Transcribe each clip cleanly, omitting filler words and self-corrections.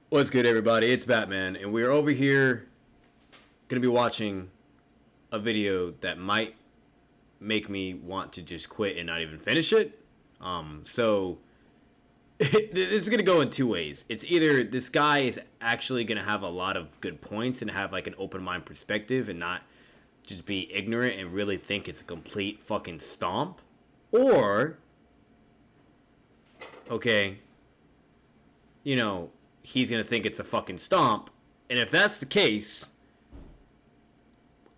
What's good, everybody? It's Batman, and we're over here gonna be watching a video that might make me want to just quit and not even finish it. So this is gonna go in two ways. It's either this guy is actually gonna have a lot of good points and have like an open mind perspective and not just be ignorant and really think it's a complete fucking stomp, or okay, he's gonna think it's a fucking stomp. And if that's the case,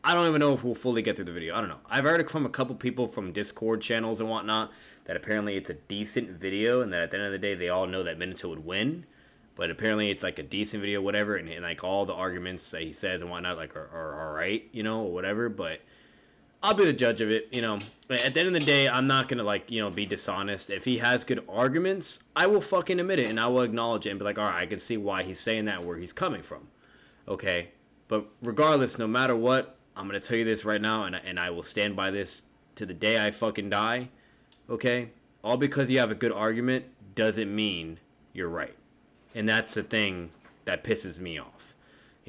I don't even know if we'll fully get through the video. I don't know. I've heard from a couple people from Discord channels and whatnot that apparently it's a decent video and that at the end of the day they all know that Minato would win. But apparently it's like a decent video, whatever, and like all the arguments that he says and whatnot like are alright, or whatever. But I'll be the judge of it, At the end of the day, I'm not gonna be dishonest. If he has good arguments, I will fucking admit it and I will acknowledge it and be like, all right, I can see why he's saying that, where he's coming from, okay. But regardless, no matter what, I'm gonna tell you this right now, and I will stand by this to the day I fucking die, okay. All because you have a good argument doesn't mean you're right, and that's the thing that pisses me off.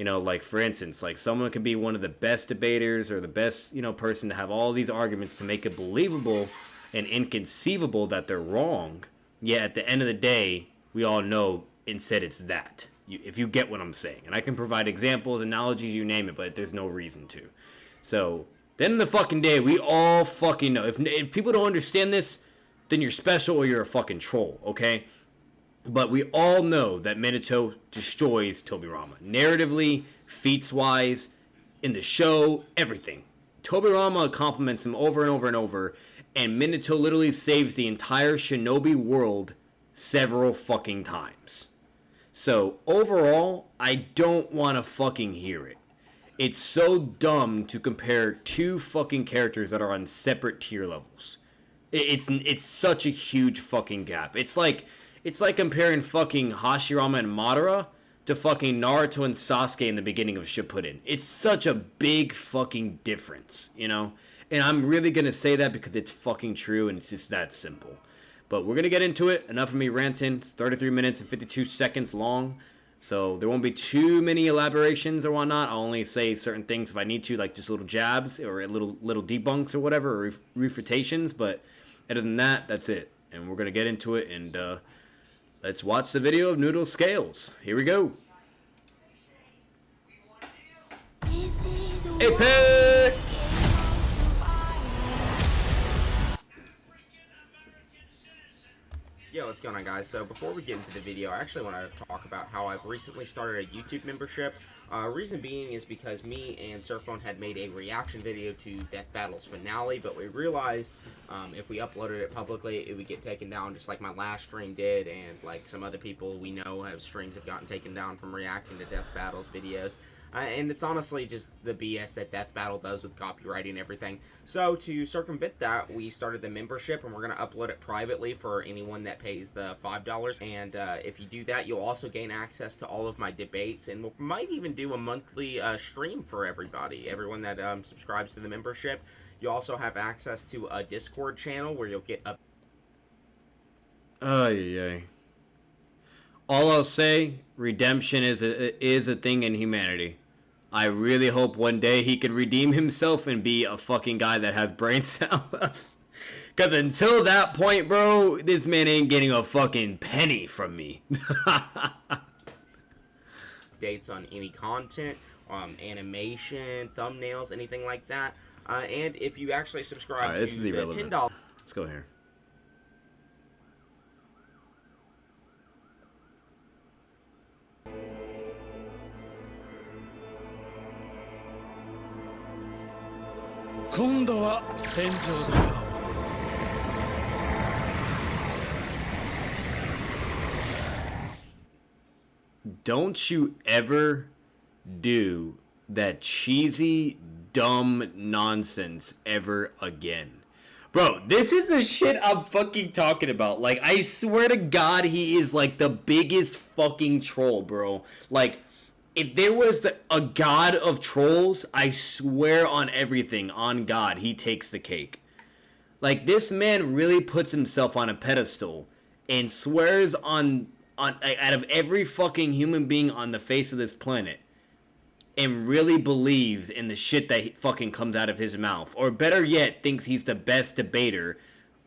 Like, for instance, like someone could be one of the best debaters or the best, person to have all these arguments to make it believable and inconceivable that they're wrong. Yet at the end of the day, we all know instead it's that. If you get what I'm saying. And I can provide examples, analogies, you name it, but there's no reason to. So, then in the fucking day, we all fucking know. If people don't understand this, then you're special or you're a fucking troll, okay? But we all know that Minato destroys Tobirama. Narratively, feats-wise, in the show, everything. Tobirama compliments him over and over and over, and Minato literally saves the entire shinobi world several fucking times. So, overall, I don't want to fucking hear it. It's so dumb to compare two fucking characters that are on separate tier levels. It's such a huge fucking gap. It's like comparing fucking Hashirama and Madara to fucking Naruto and Sasuke in the beginning of Shippuden. It's such a big fucking difference, And I'm really gonna say that because it's fucking true and it's just that simple. But we're gonna get into it. Enough of me ranting. It's 33 minutes and 52 seconds long. So there won't be too many elaborations or whatnot. I'll only say certain things if I need to, like just little jabs or little debunks or whatever, or refutations. But other than that, that's it. And we're gonna get into it and let's watch the video of Noodles Scales. Here we go. Apex! Yo, what's going on, guys? So before we get into the video, I actually want to talk about how I've recently started a YouTube membership. Reason being is because me and Surfbone had made a reaction video to Death Battle's finale, but we realized if we uploaded it publicly, it would get taken down just like my last stream did, and like some other people we know have streams have gotten taken down from reacting to Death Battle's videos. And it's honestly just the BS that Death Battle does with copyright and everything. So to circumvent that, we started the membership, and we're going to upload it privately for anyone that pays the $5. And if you do that, you'll also gain access to all of my debates, and we might even do a monthly stream for everyone that subscribes to the membership. You also have access to a Discord channel where you'll get a... All I'll say, redemption is a thing in humanity. I really hope one day he can redeem himself and be a fucking guy that has brain cells. Because until that point, bro, this man ain't getting a fucking penny from me. Dates on any content, animation, thumbnails, anything like that. And if you actually subscribe to the $10... Let's go here. Don't you ever do that cheesy, dumb nonsense ever again. Bro, this is the shit I'm fucking talking about. Like, I swear to God, he is like the biggest fucking troll, bro. Like, if there was a god of trolls, I swear on everything, on God, he takes the cake. Like, this man really puts himself on a pedestal and swears on out of every fucking human being on the face of this planet and really believes in the shit that fucking comes out of his mouth, or better yet, thinks he's the best debater,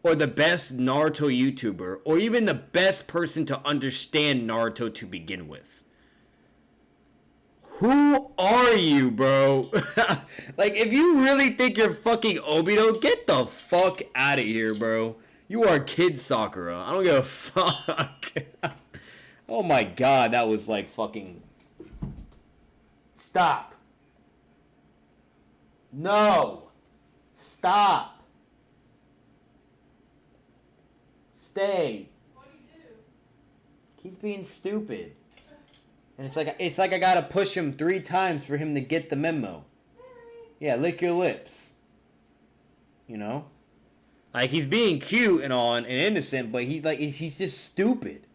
or the best Naruto YouTuber, or even the best person to understand Naruto to begin with. Who are you, bro? Like, if you really think you're fucking Obito, get the fuck out of here, bro. You are Kid Sakura. I don't give a fuck. Oh my god, that was like fucking... Stop. No. Stop. Stay. What do you do? He's being stupid. And it's like I gotta push him 3 times for him to get the memo. Yeah, lick your lips. You know? Like, he's being cute and all and innocent, but he's just stupid.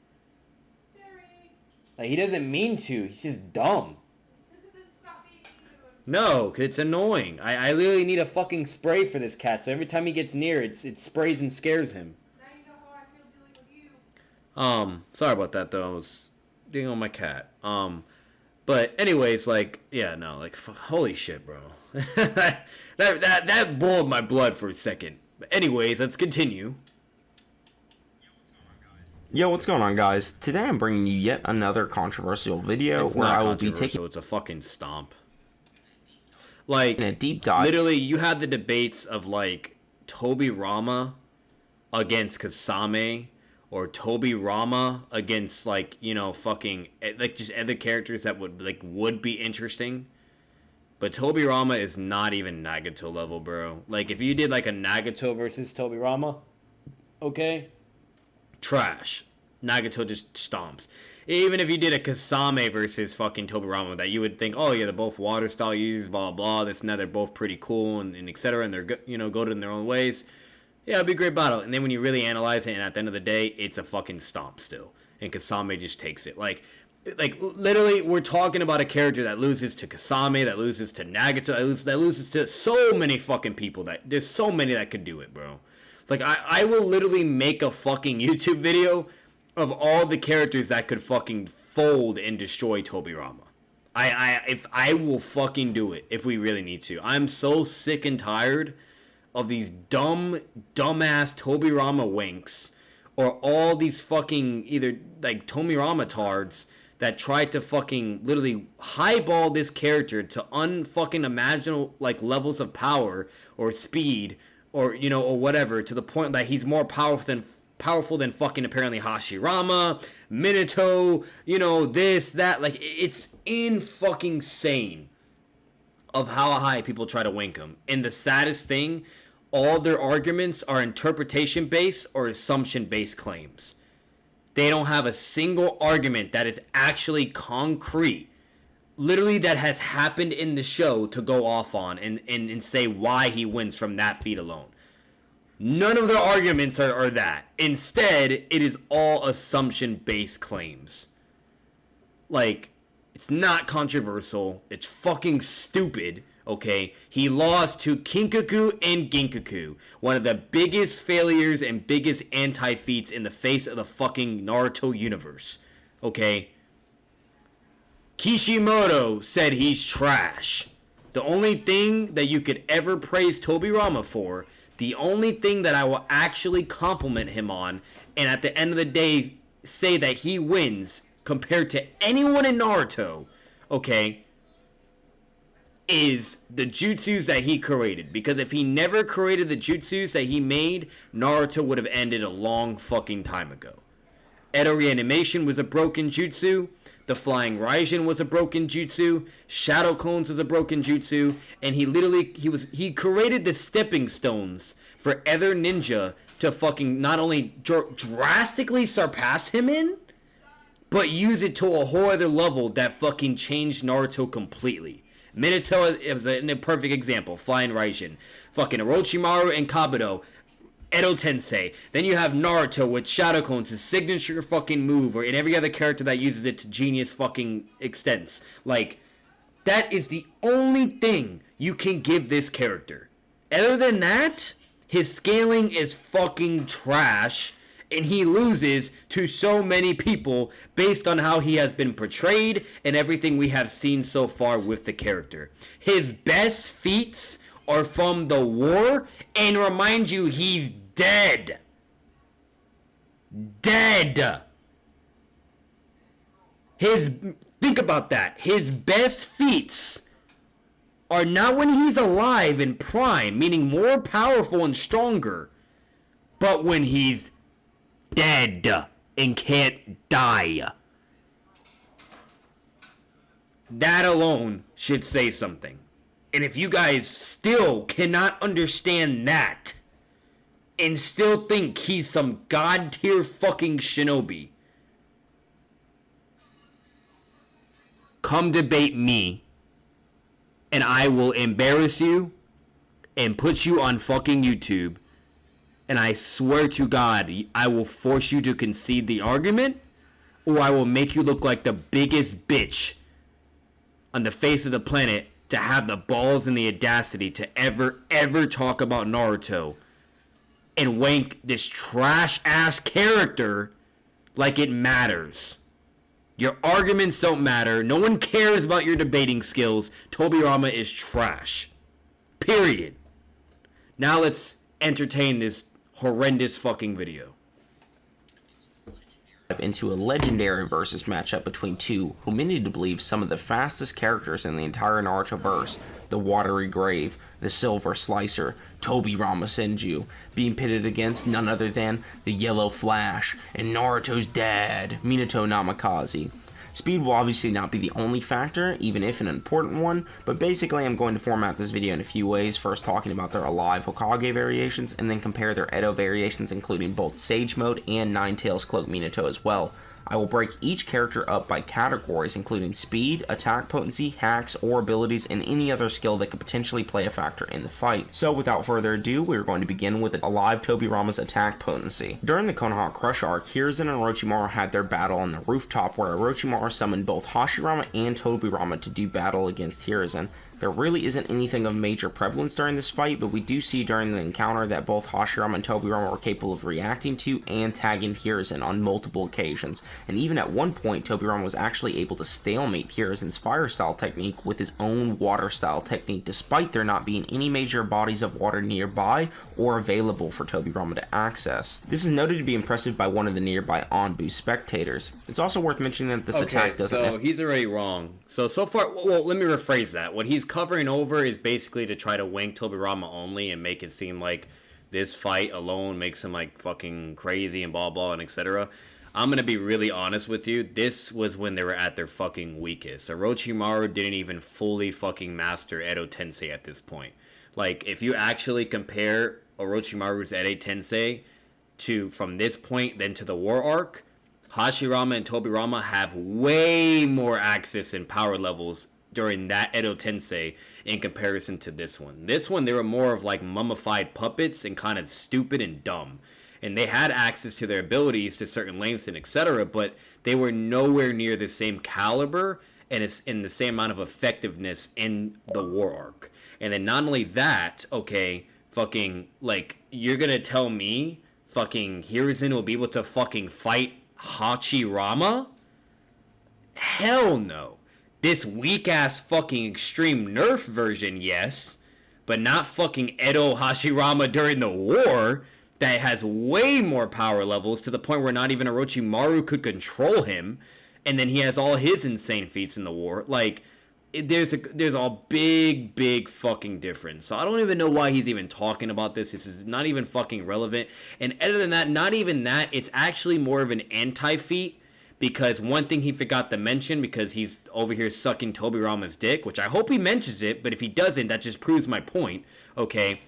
Like, he doesn't mean to. He's just dumb. No, 'cause it's annoying. I literally need a fucking spray for this cat, so every time he gets near, it sprays and scares him. Now you know how I feel dealing with you. Sorry about that, though. I was dealing on my cat. But anyways, like, yeah, no, like, holy shit, bro. that boiled my blood for a second. But anyways, let's continue. Yo, what's going on, guys? Today I'm bringing you yet another controversial video where I will be taking it's a fucking stomp. Like, a deep dive. Literally, you had the debates of, like, Toby Rama against Kasame, or Toby Rama against, like, you know, fucking, like, just other characters that would be interesting. But Toby Rama is not even Nagato level, bro. Like, if you did, like, a Nagato versus Toby Rama, okay? Trash. Nagato just stomps. Even if you did a Kasame versus fucking Toby Rama, that you would think, oh yeah, they're both water style users, blah blah, this and that, they're both pretty cool and etc. And they're, you know, good in their own ways. Yeah, it'd be a great battle. And then when you really analyze it, and at the end of the day, it's a fucking stomp still. And Kasame just takes it. Like literally, we're talking about a character that loses to Kasame, that loses to Nagato, that loses to so many fucking people. That there's so many that could do it, bro. Like, I will literally make a fucking YouTube video of all the characters that could fucking fold and destroy Toby Rama. I will fucking do it if we really need to. I'm so sick and tired of these dumbass Toby Rama winks, or all these fucking either like Toby Rama tards that try to fucking literally highball this character to unfucking imaginable like levels of power or speed, or, you know, or whatever, to the point that he's more powerful than fucking apparently Hashirama, Minato, you know, this, that. Like, it's in fucking sane of how high people try to wink him. And the saddest thing, all their arguments are interpretation based or assumption based claims. They don't have a single argument that is actually concrete, literally, that has happened in the show to go off on and say why he wins from that feat alone. None of their arguments are that. Instead, it is all assumption-based claims. Like, it's not controversial. It's fucking stupid, okay? He lost to Kinkaku and Ginkaku, one of the biggest failures and biggest anti-feats in the face of the fucking Naruto universe, okay? Kishimoto said he's trash. The only thing that you could ever praise Toby Rama for, the only thing that I will actually compliment him on, and at the end of the day say that he wins compared to anyone in Naruto, okay, is the jutsus that he created. Because if he never created the jutsus that he made, Naruto would have ended a long fucking time ago. Edo Reanimation was a broken jutsu. The Flying Raijin was a broken jutsu. Shadow Clones was a broken jutsu. And he created the stepping stones for other ninja to fucking not only drastically surpass him in, but use it to a whole other level that fucking changed Naruto completely. Minato is a perfect example. Flying Raijin. Fucking Orochimaru and Kabuto. Edo Tensei. Then you have Naruto with Shadow Clones, his signature fucking move, or in every other character that uses it to genius fucking extents. Like, that is the only thing you can give this character. Other than that, his scaling is fucking trash, And he loses to so many people based on how he has been portrayed and everything we have seen so far with the character. His best feats are from the war, and remind you, he's dead. Dead. Think about that. His best feats are not when he's alive in prime, meaning more powerful and stronger, but when he's dead and can't die. That alone should say something. And if you guys still cannot understand that and still think he's some god tier fucking shinobi, come debate me and I will embarrass you and put you on fucking YouTube. And I swear to God, I will force you to concede the argument, or I will make you look like the biggest bitch on the face of the planet to have the balls and the audacity to ever talk about Naruto and wank this trash-ass character like it matters. Your arguments don't matter. No one cares about your debating skills. Tobirama is trash. Period. Now let's entertain this horrendous fucking video. Into a legendary versus matchup between two who many to believe some of the fastest characters in the entire Naruto verse, the Watery Grave, the Silver Slicer, Tobirama Senju, being pitted against none other than the Yellow Flash and Naruto's dad, Minato Namikaze. Speed will obviously not be the only factor, even if an important one, but basically I'm going to format this video in a few ways, first talking about their alive Hokage variations, and then compare their Edo variations including both Sage Mode and Ninetales Cloak Minato as well. I will break each character up by categories including speed, attack potency, hacks, or abilities, and any other skill that could potentially play a factor in the fight. So without further ado, we're going to begin with alive Tobirama's attack potency. During the Konoha Crush arc, Hiruzen and Orochimaru had their battle on the rooftop where Orochimaru summoned both Hashirama and Tobirama to do battle against Hiruzen. There really isn't anything of major prevalence during this fight, but we do see during the encounter that both Hashirama and Tobirama were capable of reacting to and tagging Hiruzen on multiple occasions, and even at one point Tobirama was actually able to stalemate Hiruzen's fire style technique with his own water style technique, despite there not being any major bodies of water nearby or available for Tobirama to access. This is noted to be impressive by one of the nearby Anbu spectators. It's also worth mentioning that this attack doesn't so he's already wrong. So far, well, let me rephrase that. What he's covering over is basically to try to wank Tobirama only and make it seem like this fight alone makes him like fucking crazy and blah blah and etc. I'm gonna be really honest with you. This was when they were at their fucking weakest. Orochimaru didn't even fully fucking master Edo Tensei at this point. Like, if you actually compare Orochimaru's Edo Tensei to from this point then to the war arc, Hashirama and Tobirama have way more access and power levels during that Edo Tensei in comparison to this one. This one, they were more of like mummified puppets and kind of stupid and dumb. And they had access to their abilities to certain lengths and etc., but they were nowhere near the same caliber and it's in the same amount of effectiveness in the war arc. And then not only that, okay, fucking, like, you're gonna tell me fucking Hiruzen will be able to fucking fight Hachirama? Hell no. This weak-ass fucking extreme nerf version, yes, but not fucking Edo Hashirama during the war that has way more power levels to the point where not even Orochimaru could control him, and then he has all his insane feats in the war. Like, there's a big fucking difference. So I don't even know why he's even talking about this. This is not even fucking relevant. And other than that, not even that, it's actually more of an anti-feat. Because one thing he forgot to mention, because he's over here sucking Tobirama's dick, which I hope he mentions it, but if he doesn't, that just proves my point, okay?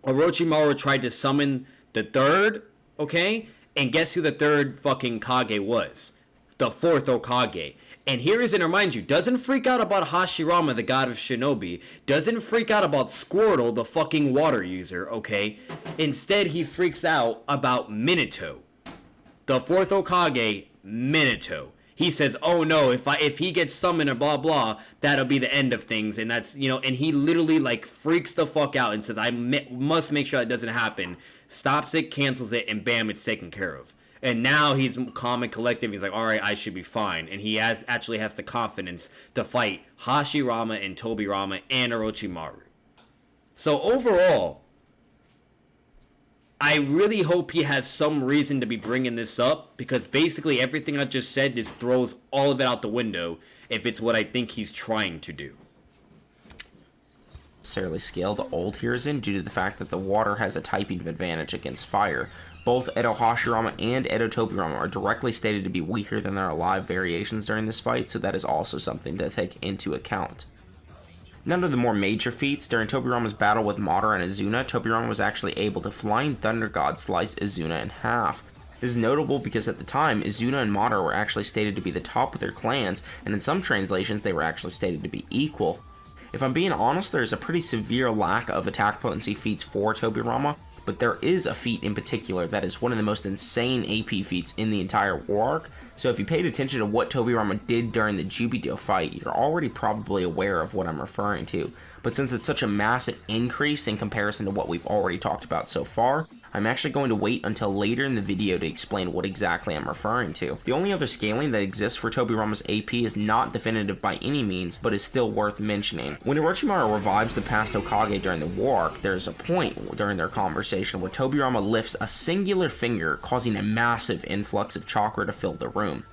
Orochimaru tried to summon the third, okay? And guess who the third fucking Kage was? The fourth Hokage. And Hiruzen, remind you, doesn't freak out about Hashirama, the god of shinobi. Doesn't freak out about Squirtle, the fucking water user, okay? Instead, he freaks out about Minato. The fourth Hokage, Minato. He says, "Oh no, if he gets summoned or blah blah, that'll be the end of things." And that's, you know, and he literally like freaks the fuck out and says, "I must make sure that doesn't happen." Stops it, cancels it, and bam, it's taken care of. And now he's calm and collective. He's like, all right, I should be fine. And he actually has the confidence to fight Hashirama and Tobirama and Orochimaru. So overall, I really hope he has some reason to be bringing this up, because basically everything I just said just throws all of it out the window if it's what I think he's trying to do. Necessarily scale the old Hiruzen due to the fact that the water has a typing advantage against fire. Both Edo Hashirama and Edo Tobirama are directly stated to be weaker than their alive variations during this fight, so that is also something to take into account. None of the more major feats, during Tobirama's battle with Madara and Izuna, Tobirama was actually able to Flying Thunder God slice Izuna in half. This is notable because at the time, Izuna and Madara were actually stated to be the top of their clans, and in some translations they were actually stated to be equal. If I'm being honest, there is a pretty severe lack of attack potency feats for Tobirama, but there is a feat in particular that is one of the most insane AP feats in the entire war arc, so if you paid attention to what Tobirama did during the Jubito fight, you're already probably aware of what I'm referring to. But since it's such a massive increase in comparison to what we've already talked about so far, I'm actually going to wait until later in the video to explain what exactly I'm referring to. The only other scaling that exists for Tobirama's AP is not definitive by any means, but is still worth mentioning. When Orochimaru revives the past Hokage during the war arc, there's a point during their conversation where Tobirama lifts a singular finger, causing a massive influx of chakra to fill the room.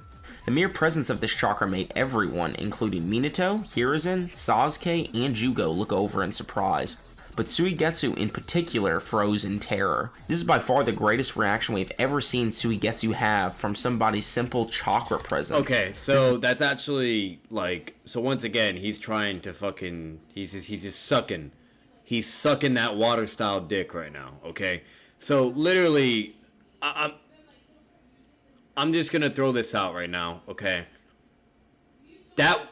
The mere presence of this chakra made everyone, including Minato, Hiruzen, Sasuke, and Jugo, look over in surprise. But Suigetsu in particular froze in terror. This is by far the greatest reaction we've ever seen Suigetsu have from somebody's simple chakra presence. Okay, so that's actually like, so once again, he's trying to fucking, he's just sucking. He's sucking that water style dick right now, okay? So literally, I'm just gonna throw this out right now, okay? That...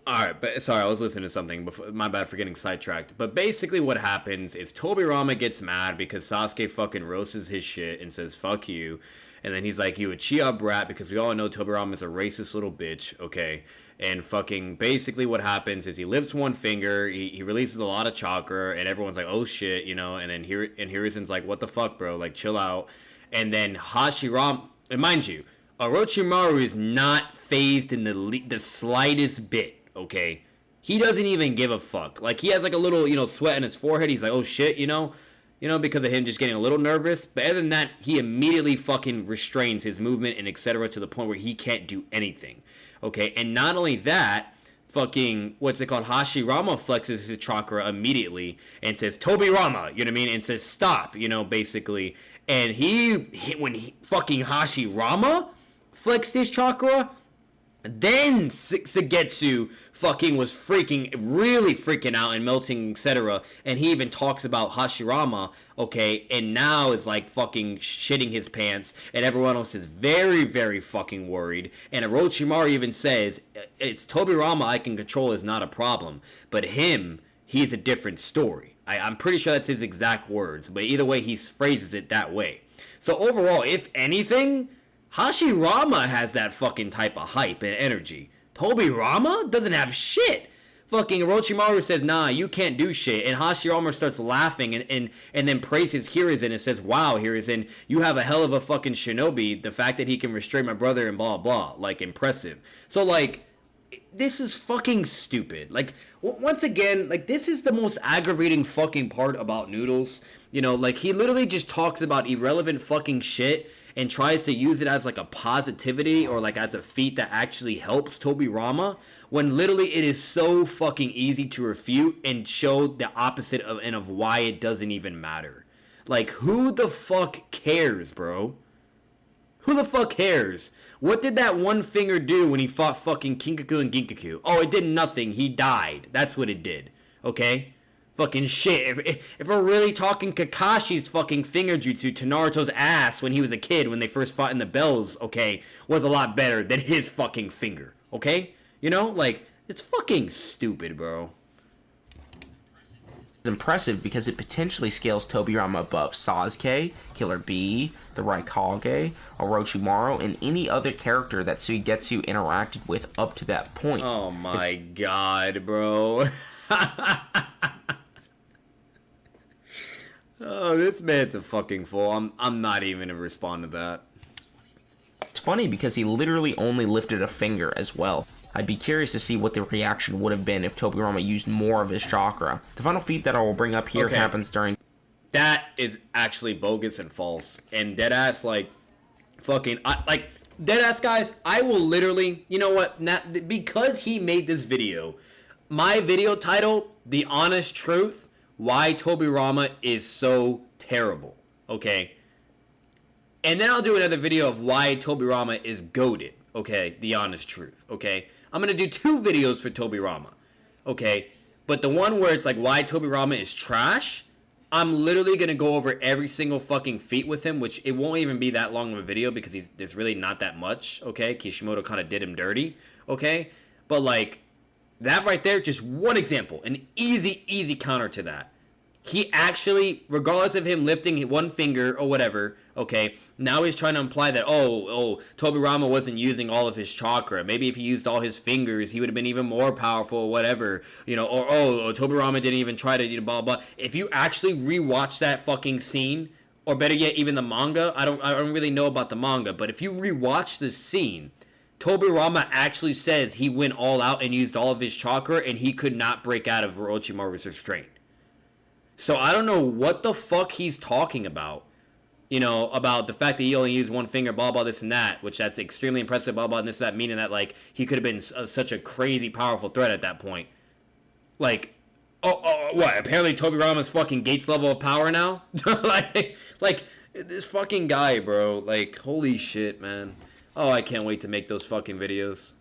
Alright, but sorry, I was listening to something before, my bad for getting sidetracked. But basically what happens is Tobirama gets mad because Sasuke fucking roasts his shit and says, fuck you. And then he's like, you a Chia brat, because we all know Tobirama is a racist little bitch, okay? And fucking basically what happens is he lifts one finger, he releases a lot of chakra, and everyone's like, oh shit, you know? And then Hiruzen's like, what the fuck, bro? Like, chill out. And then Hashirama, and mind you, Orochimaru is not phased in the slightest bit. Okay, he doesn't even give a fuck. Like, he has like a little, you know, sweat on his forehead. He's like, oh shit, you know, because of him just getting a little nervous. But other than that, he immediately fucking restrains his movement and etc. to the point where he can't do anything. Okay, and not only that, fucking, what's it called? Hashirama flexes his chakra immediately and says, Tobirama, you know what I mean? And says, stop, you know, basically. And when fucking Hashirama flexed his chakra, then Suigetsu fucking was really freaking out and melting, etc. And he even talks about Hashirama, okay, and now is like fucking shitting his pants, and everyone else is very, very fucking worried. And Orochimaru even says, it's Tobirama I can control is not a problem, but he's a different story. I'm pretty sure that's his exact words, but either way, he phrases it that way. So overall, if anything, Hashirama has that fucking type of hype and energy. Tobirama doesn't have shit. Fucking Orochimaru says, nah, you can't do shit. And Hashirama starts laughing and then praises Hiruzen and says, wow, Hiruzen, you have a hell of a fucking shinobi. The fact that he can restrain my brother and blah, blah. Like, impressive. So, like, this is fucking stupid. Like, once again, like, this is the most aggravating fucking part about Noodles. You know, like, he literally just talks about irrelevant fucking shit and tries to use it as like a positivity or like as a feat that actually helps Tobirama, when literally it is so fucking easy to refute and show the opposite of why it doesn't even matter. Like, who the fuck cares, bro? Who the fuck cares? What did that one finger do when he fought fucking Kinkaku and Ginkaku? Oh, it did nothing. He died. That's what it did. Okay? Fucking shit. If we're really talking, Kakashi's fucking finger jutsu to Naruto's ass when he was a kid, when they first fought in the bells, okay, was a lot better than his fucking finger. Okay? You know? Like, it's fucking stupid, bro. impressive because it potentially scales Tobirama above Sasuke, Killer Bee, the Raikage, Orochimaru, and any other character that Suigetsu interacted with up to that point. Oh my god, bro. Oh, this man's a fucking fool. I'm not even gonna respond to that. It's funny because he literally only lifted a finger as well. I'd be curious to see what the reaction would have been if Tobirama used more of his chakra. The final feat that I will bring up here happens during... That is actually bogus and false. And deadass, like, fucking... deadass, guys, I will literally... You know what? Because he made this video, my video title, The Honest Truth, Why Tobirama is So Terrible. Okay? And then I'll do another video of why Tobirama is goated. Okay? The Honest Truth. Okay? I'm going to do 2 videos for Tobirama, okay? But the one where it's like why Tobirama is trash, I'm literally going to go over every single fucking feat with him, which it won't even be that long of a video because there's really not that much, okay? Kishimoto kind of did him dirty, okay? But like, that right there, just one example, an easy counter to that. He actually, regardless of him lifting one finger or whatever, okay, now he's trying to imply that, Tobirama wasn't using all of his chakra. Maybe if he used all his fingers, he would have been even more powerful or whatever, you know, or, Tobirama didn't even try to, blah, blah. If you actually rewatch that fucking scene, or better yet, even the manga, I don't really know about the manga, but if you rewatch this scene, Tobirama actually says he went all out and used all of his chakra, and he could not break out of Orochimaru's restraint. So I don't know what the fuck he's talking about, about the fact that he only used one finger, blah, blah, this and that, which that's extremely impressive, blah, blah, and this and that, meaning that, like, he could have been such a crazy, powerful threat at that point. Like, what, apparently Tobirama's fucking Gates level of power now? like, this fucking guy, bro, like, holy shit, man. Oh, I can't wait to make those fucking videos.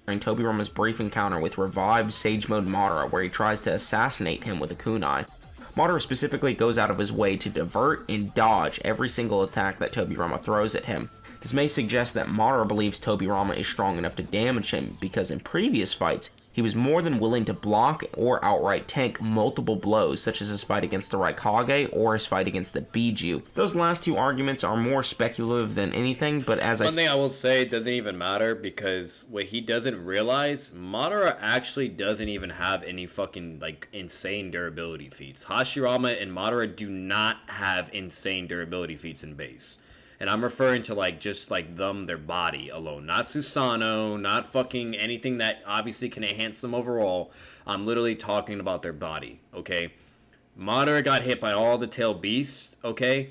During Tobirama's brief encounter with revived Sage Mode Madara, where he tries to assassinate him with a kunai. Madara specifically goes out of his way to divert and dodge every single attack that Tobirama throws at him. This may suggest that Madara believes Tobirama is strong enough to damage him, because in previous fights, he was more than willing to block or outright tank multiple blows, such as his fight against the Raikage or his fight against the Biju. Those last 2 arguments are more speculative than anything, but as One thing I will say, it doesn't even matter, because what he doesn't realize, Madara actually doesn't even have any fucking, like, insane durability feats. Hashirama and Madara do not have insane durability feats in base. And I'm referring to, like, just, like, their body alone. Not Susanoo, not fucking anything that obviously can enhance them overall. I'm literally talking about their body, okay? Madara got hit by all the tail beasts, okay?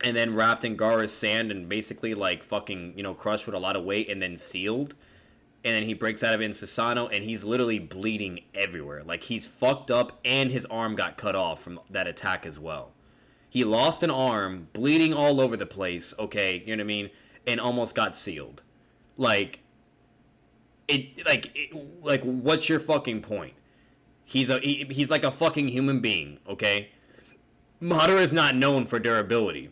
And then wrapped in Gaara's sand and basically, like, fucking, crushed with a lot of weight and then sealed. And then he breaks out of it in Susanoo, and he's literally bleeding everywhere. Like, he's fucked up, and his arm got cut off from that attack as well. He lost an arm, bleeding all over the place, okay, you know what I mean? And almost got sealed. Like, what's your fucking point? He's like a fucking human being, okay? Madara is not known for durability.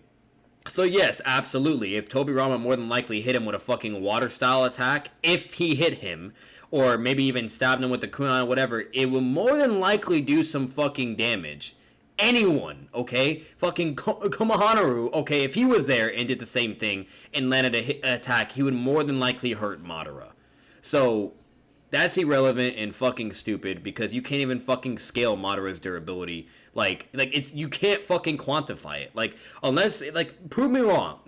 So yes, absolutely, if Tobirama more than likely hit him with a fucking water-style attack, if he hit him, or maybe even stabbed him with the kunai or whatever, it will more than likely do some fucking damage. Anyone, okay? Fucking Konohamaru, okay, if he was there and did the same thing and landed an attack, he would more than likely hurt Madara. So, that's irrelevant and fucking stupid because you can't even fucking scale Madara's durability. Like it's, you can't fucking quantify it. Like, unless, like, prove me wrong.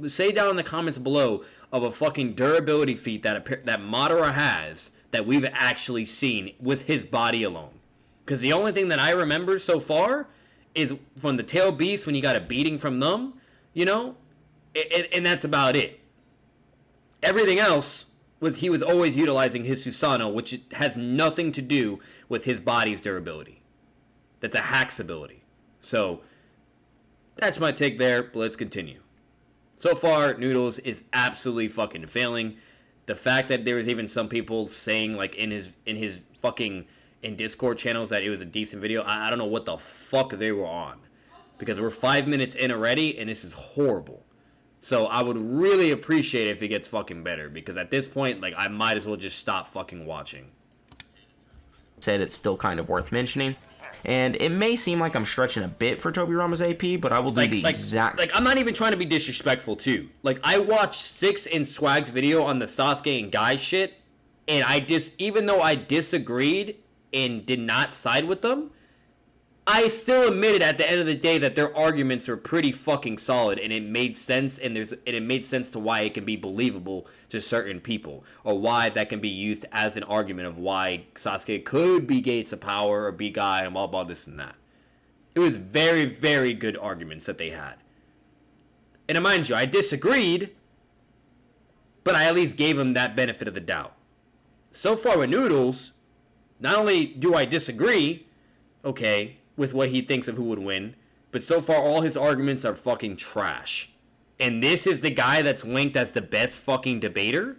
Say down in the comments below of a fucking durability feat that Madara has that we've actually seen with his body alone. Because the only thing that I remember so far is from the tail beast when you got a beating from them, and that's about it. Everything else he was always utilizing his Susanoo, which has nothing to do with his body's durability. That's a hacks ability. So, that's my take there, but let's continue. So far, Noodles is absolutely fucking failing. The fact that there was even some people saying, like, in his fucking... in Discord channels that it was a decent video. I don't know what the fuck they were on. Because we're 5 minutes in already, and this is horrible. So I would really appreciate it if it gets fucking better. Because at this point, like, I might as well just stop fucking watching. said it's still kind of worth mentioning. And it may seem like I'm stretching a bit for Toby Rama's AP, but I will do the exact... Like, I'm not even trying to be disrespectful, too. Like, I watched Six and Swag's video on the Sasuke and Guy shit, and even though I disagreed and did not side with them, I still admitted at the end of the day that their arguments were pretty fucking solid, and it made sense, and it made sense to why it can be believable to certain people, or why that can be used as an argument of why Sasuke could be Gates of Power or be Guy and blah this and that. It was very, very good arguments that they had. And mind you, I disagreed, but I at least gave him that benefit of the doubt. So far with Noodles, not only do I disagree, okay, with what he thinks of who would win, but so far all his arguments are fucking trash. And this is the guy that's linked as the best fucking debater?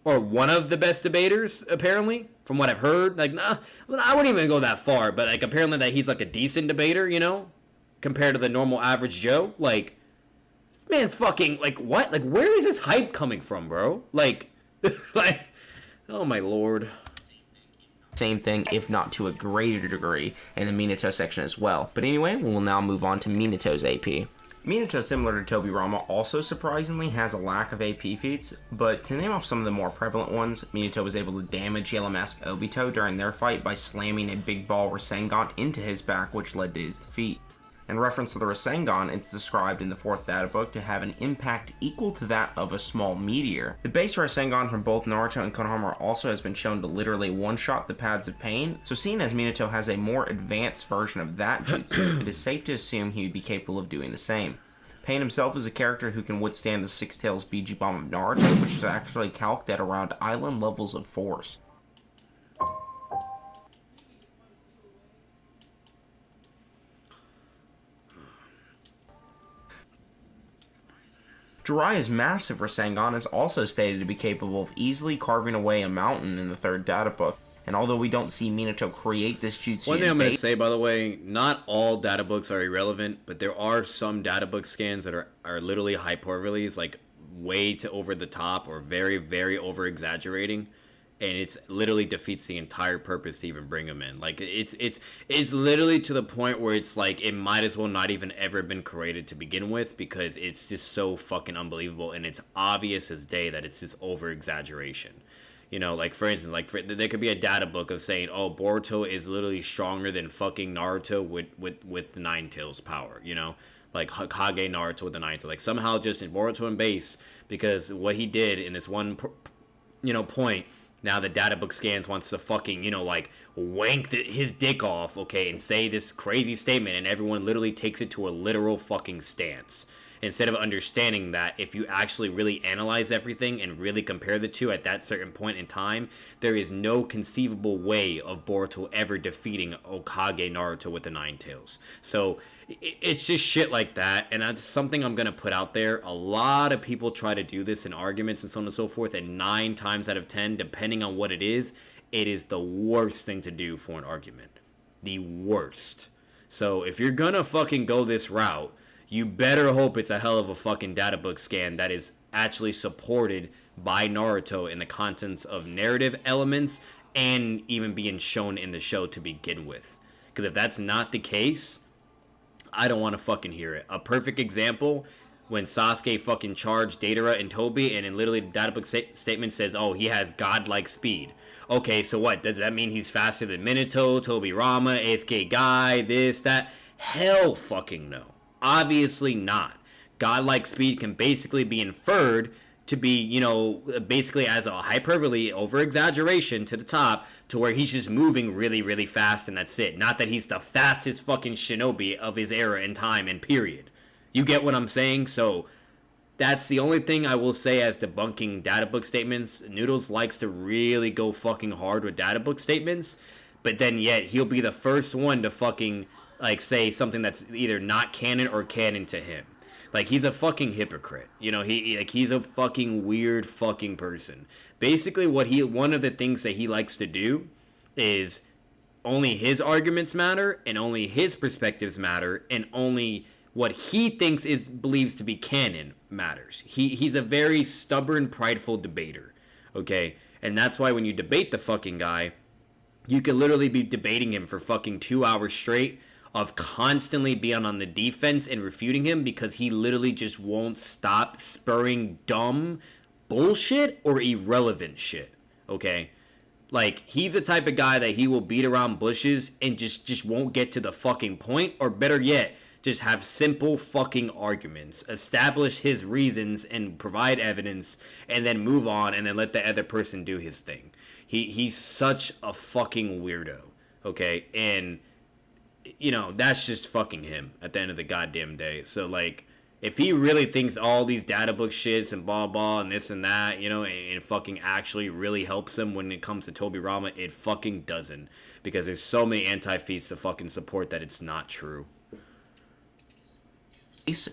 Or one of the best debaters, apparently, from what I've heard. Like, nah, I wouldn't even go that far, but like apparently that he's like a decent debater, you know? Compared to the normal average Joe. Like, this man's fucking, like, what? Like, where is this hype coming from, bro? Like, like, oh my lord. Same thing, if not to a greater degree, in the Minato section as well. But anyway, we'll now move on to Minato's AP. Minato, similar to Toby Rama, also surprisingly has a lack of AP feats, but to name off some of the more prevalent ones, Minato was able to damage Yellow Mask Obito during their fight by slamming a big ball Rasengan into his back, which led to his defeat. In reference to the Rasengan, it's described in the 4th data book to have an impact equal to that of a small meteor. The base Rasengan from both Naruto and Konohama also has been shown to literally one-shot the paths of pain, so seeing as Minato has a more advanced version of that jutsu, it is safe to assume he would be capable of doing the same. Pain himself is a character who can withstand the Six Tails BG Bomb of Naruto, which is actually calced at around island levels of force. Jiraiya's massive Rasengan is also stated to be capable of easily carving away a mountain in the 3rd data book, and although we don't see Minato create this jutsu... One thing I'm going to say, by the way, not all data books are irrelevant, but there are some data book scans that are literally hyperboles, like way to over the top or very, very over-exaggerating, and it's literally defeats the entire purpose to even bring them in. Like, it's literally to the point where it's like it might as well not even ever been created to begin with, because it's just so fucking unbelievable, and it's obvious as day that it's just over-exaggeration. You know, like, for instance, like, there could be a data book of saying, oh, Boruto is literally stronger than fucking Naruto with the Nine Tails power, you know? Like, Hokage Naruto with the Nine Tails. Like, somehow just in Boruto and base, because what he did in this one, you know, point... Now the data book scans wants to fucking, you know, like, wank his dick off, okay, and say this crazy statement, and everyone literally takes it to a literal fucking stance. Instead of understanding that if you actually really analyze everything and really compare the two at that certain point in time, there is no conceivable way of Boruto ever defeating Hokage Naruto with the Nine Tails. So it's just shit like that, and that's something I'm going to put out there. A lot of people try to do this in arguments and so on and so forth, and 9 times out of 10, depending on what it is the worst thing to do for an argument. The worst. So if you're going to fucking go this route, you better hope it's a hell of a fucking data book scan that is actually supported by Naruto in the contents of narrative elements and even being shown in the show to begin with. Because if that's not the case, I don't want to fucking hear it. A perfect example, when Sasuke fucking charged Datara and Toby, and in literally the data book statement says, oh, he has godlike speed. Okay, so what? Does that mean he's faster than Minato, Toby Rama, AFK Guy, this, that? Hell fucking no. Obviously not. Godlike speed can basically be inferred to be, you know, basically as a hyperbole, over-exaggeration to the top, to where he's just moving really, really fast and that's it. Not that he's the fastest fucking shinobi of his era and time and period. You get what I'm saying? So, that's the only thing I will say as debunking data book statements. Noodles likes to really go fucking hard with data book statements, but then yet he'll be the first one to fucking... like, say something that's either not canon or canon to him. Like, he's a fucking hypocrite. You know, he's a fucking weird fucking person. Basically, one of the things that he likes to do is only his arguments matter, and only his perspectives matter, and only what he thinks believes to be canon matters. He's a very stubborn, prideful debater. Okay? And that's why when you debate the fucking guy, You could literally be debating him for fucking 2 hours straight of constantly being on the defense and refuting him because he literally just won't stop spurring dumb bullshit or irrelevant shit. Okay? Like, he's the type of guy that he will beat around bushes and just won't get to the fucking point, or better yet, just have simple fucking arguments, establish his reasons and provide evidence, and then move on and then let the other person do his thing. He's such a fucking weirdo, okay? And, you know, that's just fucking him at the end of the goddamn day. So, like, if he really thinks all these data book shits and blah blah and this and that, you know, and fucking actually really helps him when it comes to Tobirama, it fucking doesn't. Because there's so many anti-feats to fucking support that it's not true.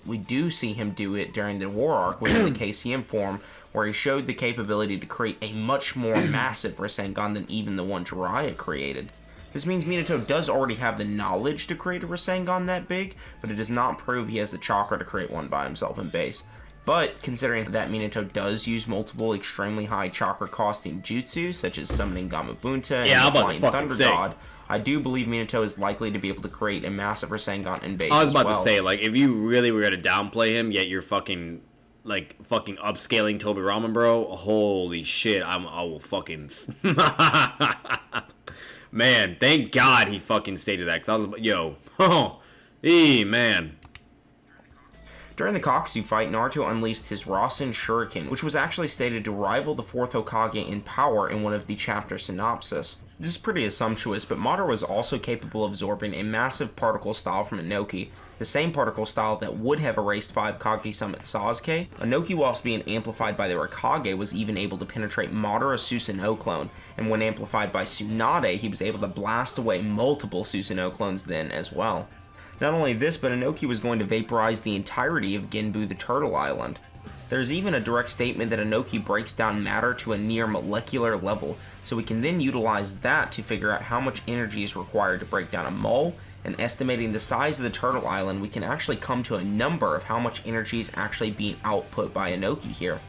We do see him do it during the war arc within the KCM form, where he showed the capability to create a much more massive Rasengan than even the one Jiraiya created. This means Minato does already have the knowledge to create a Rasengan that big, but it does not prove he has the chakra to create one by himself in base. But, considering that Minato does use multiple extremely high chakra costing jutsu, such as summoning Gamabunta and the Flying Thunder God, I do believe Minato is likely to be able to create a massive Rasengan in base as well. I was about to say, like, if you really were going to downplay him, yet you're fucking upscaling Tobirama, bro, holy shit, I will fucking... Man, thank God he fucking stated that, because I was, yo, man. During the Kaksu fight, Naruto unleashed his Rasen Shuriken, which was actually stated to rival the 4th Hokage in power in one of the chapter synopsis. This is pretty assumptuous, but Madara was also capable of absorbing a massive particle style from Inoki, the same particle style that would have erased 5 Kage Summit Sasuke. Inoki, whilst being amplified by the Raikage, was even able to penetrate Madara's Susanoo clone, and when amplified by Tsunade, he was able to blast away multiple Susanoo clones then as well. Not only this, but Inoki was going to vaporize the entirety of Genbu the Turtle Island. There's even a direct statement that Inoki breaks down matter to a near molecular level, so we can then utilize that to figure out how much energy is required to break down a mole, and estimating the size of the Turtle Island, we can actually come to a number of how much energy is actually being output by Inoki here.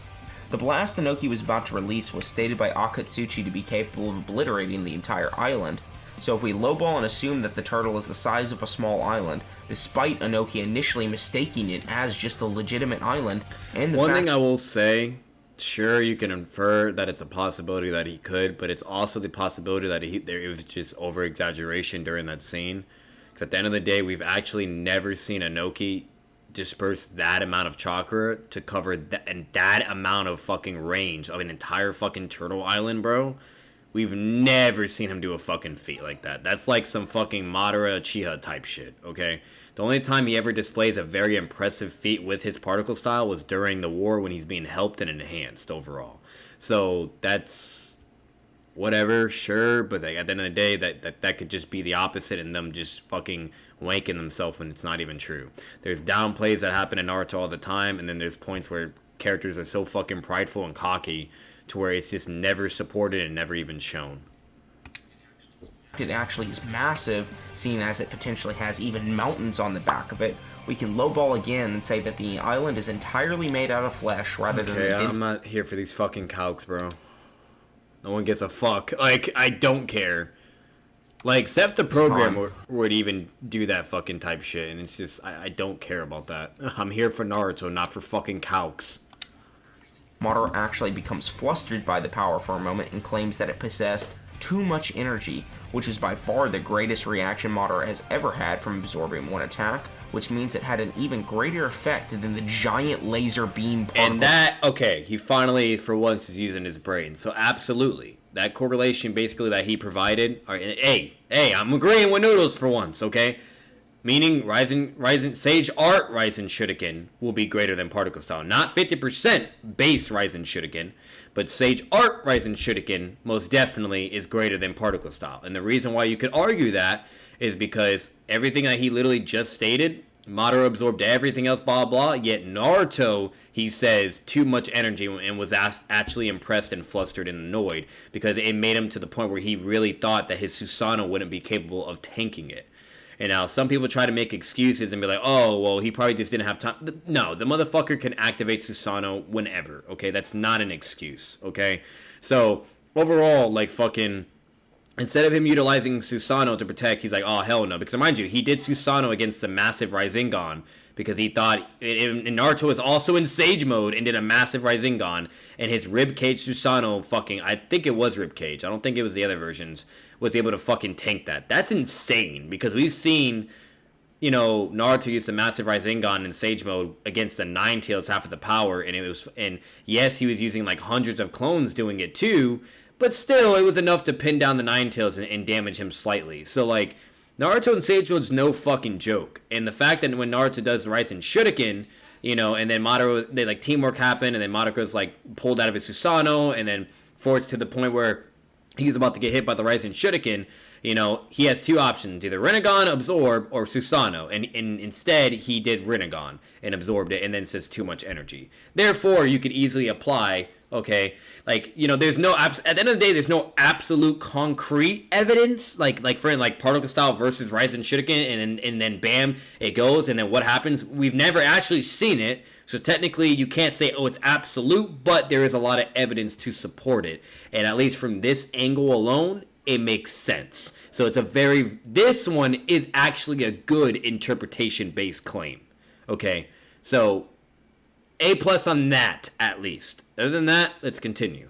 The blast Inoki was about to release was stated by Akatsuchi to be capable of obliterating the entire island. So if we lowball and assume that the turtle is the size of a small island, despite Inoki initially mistaking it as just a legitimate island, and the One thing I will say, sure, you can infer that it's a possibility that he could, but it's also the possibility that it was just over-exaggeration during that scene. Because at the end of the day, we've actually never seen Inoki disperse that amount of chakra to cover that amount of fucking range of an entire fucking turtle island, bro. We've never seen him do a fucking feat like that. That's like some fucking Madara Uchiha type shit, okay? The only time he ever displays a very impressive feat with his particle style was during the war when he's being helped and enhanced overall. So that's whatever, sure, but at the end of the day, that could just be the opposite and them just fucking wanking themselves when it's not even true. There's downplays that happen in Naruto all the time, and then there's points where characters are so fucking prideful and cocky to where it's just never supported and never even shown. It actually is massive, seeing as it potentially has even mountains on the back of it. We can lowball again and say that the island is entirely made out of flesh rather than... I'm not here for these fucking calcs, bro. No one gives a fuck. Like, I don't care. Like, except the program would even do that fucking type shit, and it's just, I don't care about that. I'm here for Naruto, not for fucking calcs. Madara actually becomes flustered by the power for a moment and claims that it possessed too much energy, which is by far the greatest reaction Madara has ever had from absorbing one attack, which means it had an even greater effect than the giant laser beam particle. And that, okay, he finally, for once, is using his brain. So absolutely, that correlation basically that he provided, hey, I'm agreeing with Noodles for once, okay? Meaning, Sage Art Raisen Shuriken will be greater than Particle Style. Not 50% base Raisen Shuriken, but Sage Art Raisen Shuriken most definitely is greater than Particle Style. And the reason why you could argue that is because everything that he literally just stated, Madara absorbed everything else, blah, blah, yet Naruto, he says, too much energy and was actually impressed and flustered and annoyed because it made him to the point where he really thought that his Susanoo wouldn't be capable of tanking it. And now some people try to make excuses and be like, oh, well, he probably just didn't have time. No, the motherfucker can activate Susanoo whenever, okay? That's not an excuse, okay? So, overall, like, fucking, instead of him utilizing Susanoo to protect, he's like, oh, hell no. Because mind you, he did Susanoo against the massive Rasengan because he thought Naruto was also in Sage mode and did a massive Rasengan, and his Ribcage Susanoo fucking, I think it was Ribcage, I don't think it was the other versions, was able to fucking tank that. That's insane because we've seen, you know, Naruto used the massive Rasengan in Sage mode against the Nine Tails, half of the power, and yes, he was using like hundreds of clones doing it too, but still, it was enough to pin down the Nine Tails and damage him slightly. So, like, Naruto and Sage Mode's no fucking joke. And the fact that when Naruto does the Raisen Shuriken, you know, and then Madara, they, like, teamwork happened, and then Madara's, like, pulled out of his Susanoo, and then forced to the point where he's about to get hit by the Raisen Shuriken, you know, he has two options, either Rinnegan, Absorb, or Susanoo. And instead, he did Rinnegan and absorbed it, and then says too much energy. Therefore, you could easily apply, okay, like, you know, there's no, at the end of the day, there's no absolute concrete evidence, like for like Particle Style versus Raisen Shuriken, and then bam, it goes, and then what happens? We've never actually seen it, so technically you can't say, oh, it's absolute, but there is a lot of evidence to support it, and at least from this angle alone, it makes sense. So it's this one is actually a good interpretation-based claim, okay? So, A+ on that, at least. Other than that, let's continue.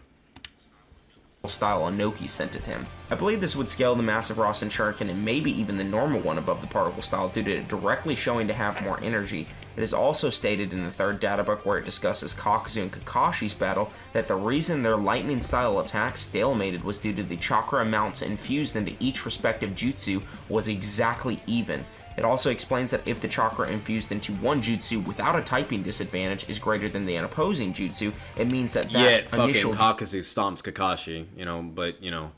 Style Inoki sent at him. I believe this would scale the massive Rasen Shuriken and maybe even the normal one above the particle style due to it directly showing to have more energy. It is also stated in the third data book where it discusses Kakuzu and Kakashi's battle that the reason their lightning style attacks stalemated was due to the chakra amounts infused into each respective jutsu was exactly even. It also explains that if the chakra infused into one jutsu without a typing disadvantage is greater than the opposing jutsu, it means that fucking Kakuzu stomps Kakashi, you know, but, you know,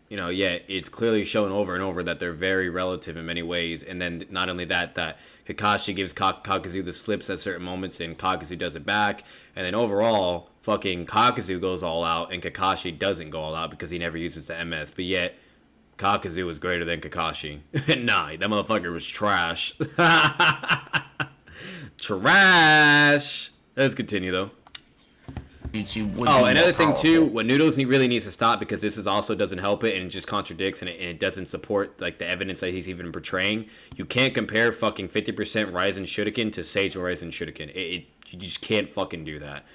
it's clearly shown over and over that they're very relative in many ways, and then not only that Kakashi gives Kakuzu the slips at certain moments, and Kakuzu does it back, and then overall, fucking Kakuzu goes all out, and Kakashi doesn't go all out because he never uses the MS, but yet Kakuzu was greater than Kakashi. Nah, that motherfucker was trash. Trash! Let's continue, though. Oh, another thing, too, what Noodles really needs to stop, because this also doesn't help it, and it just contradicts, and it doesn't support, like, the evidence that he's even portraying. You can't compare fucking 50% Raisen Shuriken to Sage Mode Raisen Shuriken. You just can't fucking do that.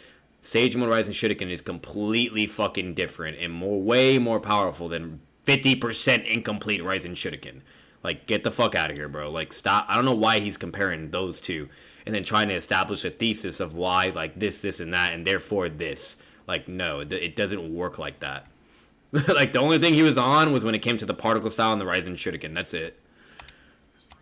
Sage Mode Raisen Shuriken is completely fucking different, and way more powerful than 50% incomplete Raisen Shuriken. Like, get the fuck out of here, bro. Like, stop. I don't know why he's comparing those two and then trying to establish a thesis of why, like, this, and that, and therefore this. Like, no, it doesn't work like that. Like, the only thing he was on was when it came to the particle style and the Raisen Shuriken. That's it.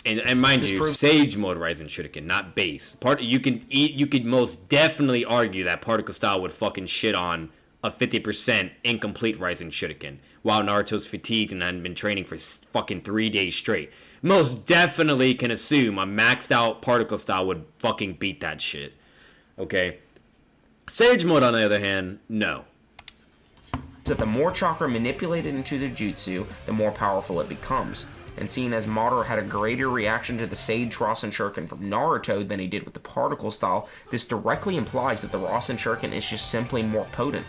And mind you, Sage Mode Raisen Shuriken, not base. You could most definitely argue that particle style would fucking shit on a 50% incomplete Raisen Shuriken while Naruto's fatigued and hadn't been training for fucking 3 days straight. Most definitely can assume a maxed out particle style would fucking beat that shit. Okay? Sage Mode, on the other hand, no. That the more chakra manipulated into the jutsu, the more powerful it becomes. And seeing as Madara had a greater reaction to the Sage Rasen Shuriken from Naruto than he did with the particle style, this directly implies that the Rasen Shuriken is just simply more potent.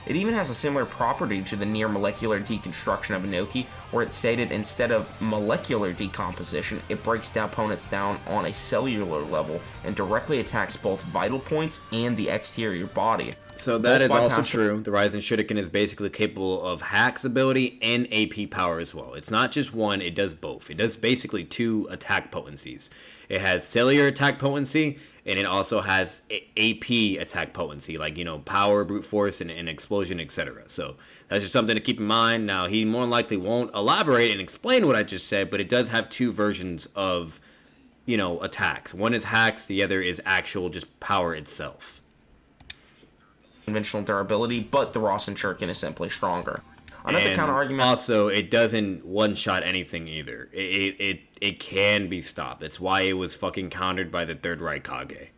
It even has a similar property to the near molecular deconstruction of Inoki, where it's stated instead of molecular decomposition, it breaks the opponents down on a cellular level and directly attacks both vital points and the exterior body. So that is also true. The Raisen Shuriken is basically capable of Hack's ability and AP power as well. It's not just one, it does both. It does basically 2 attack potencies. It has cellular attack potency, and it also has AP attack potency, like, you know, power, brute force, and explosion, etc. So that's just something to keep in mind. Now, he more likely won't elaborate and explain what I just said, but it does have 2 versions of, you know, attacks. One is hacks, the other is actual just power itself. Conventional durability, but the Rasen Shuriken is simply stronger. Another counter argument. Also, it doesn't one-shot anything either. It can be stopped. That's why it was fucking countered by the third Raikage.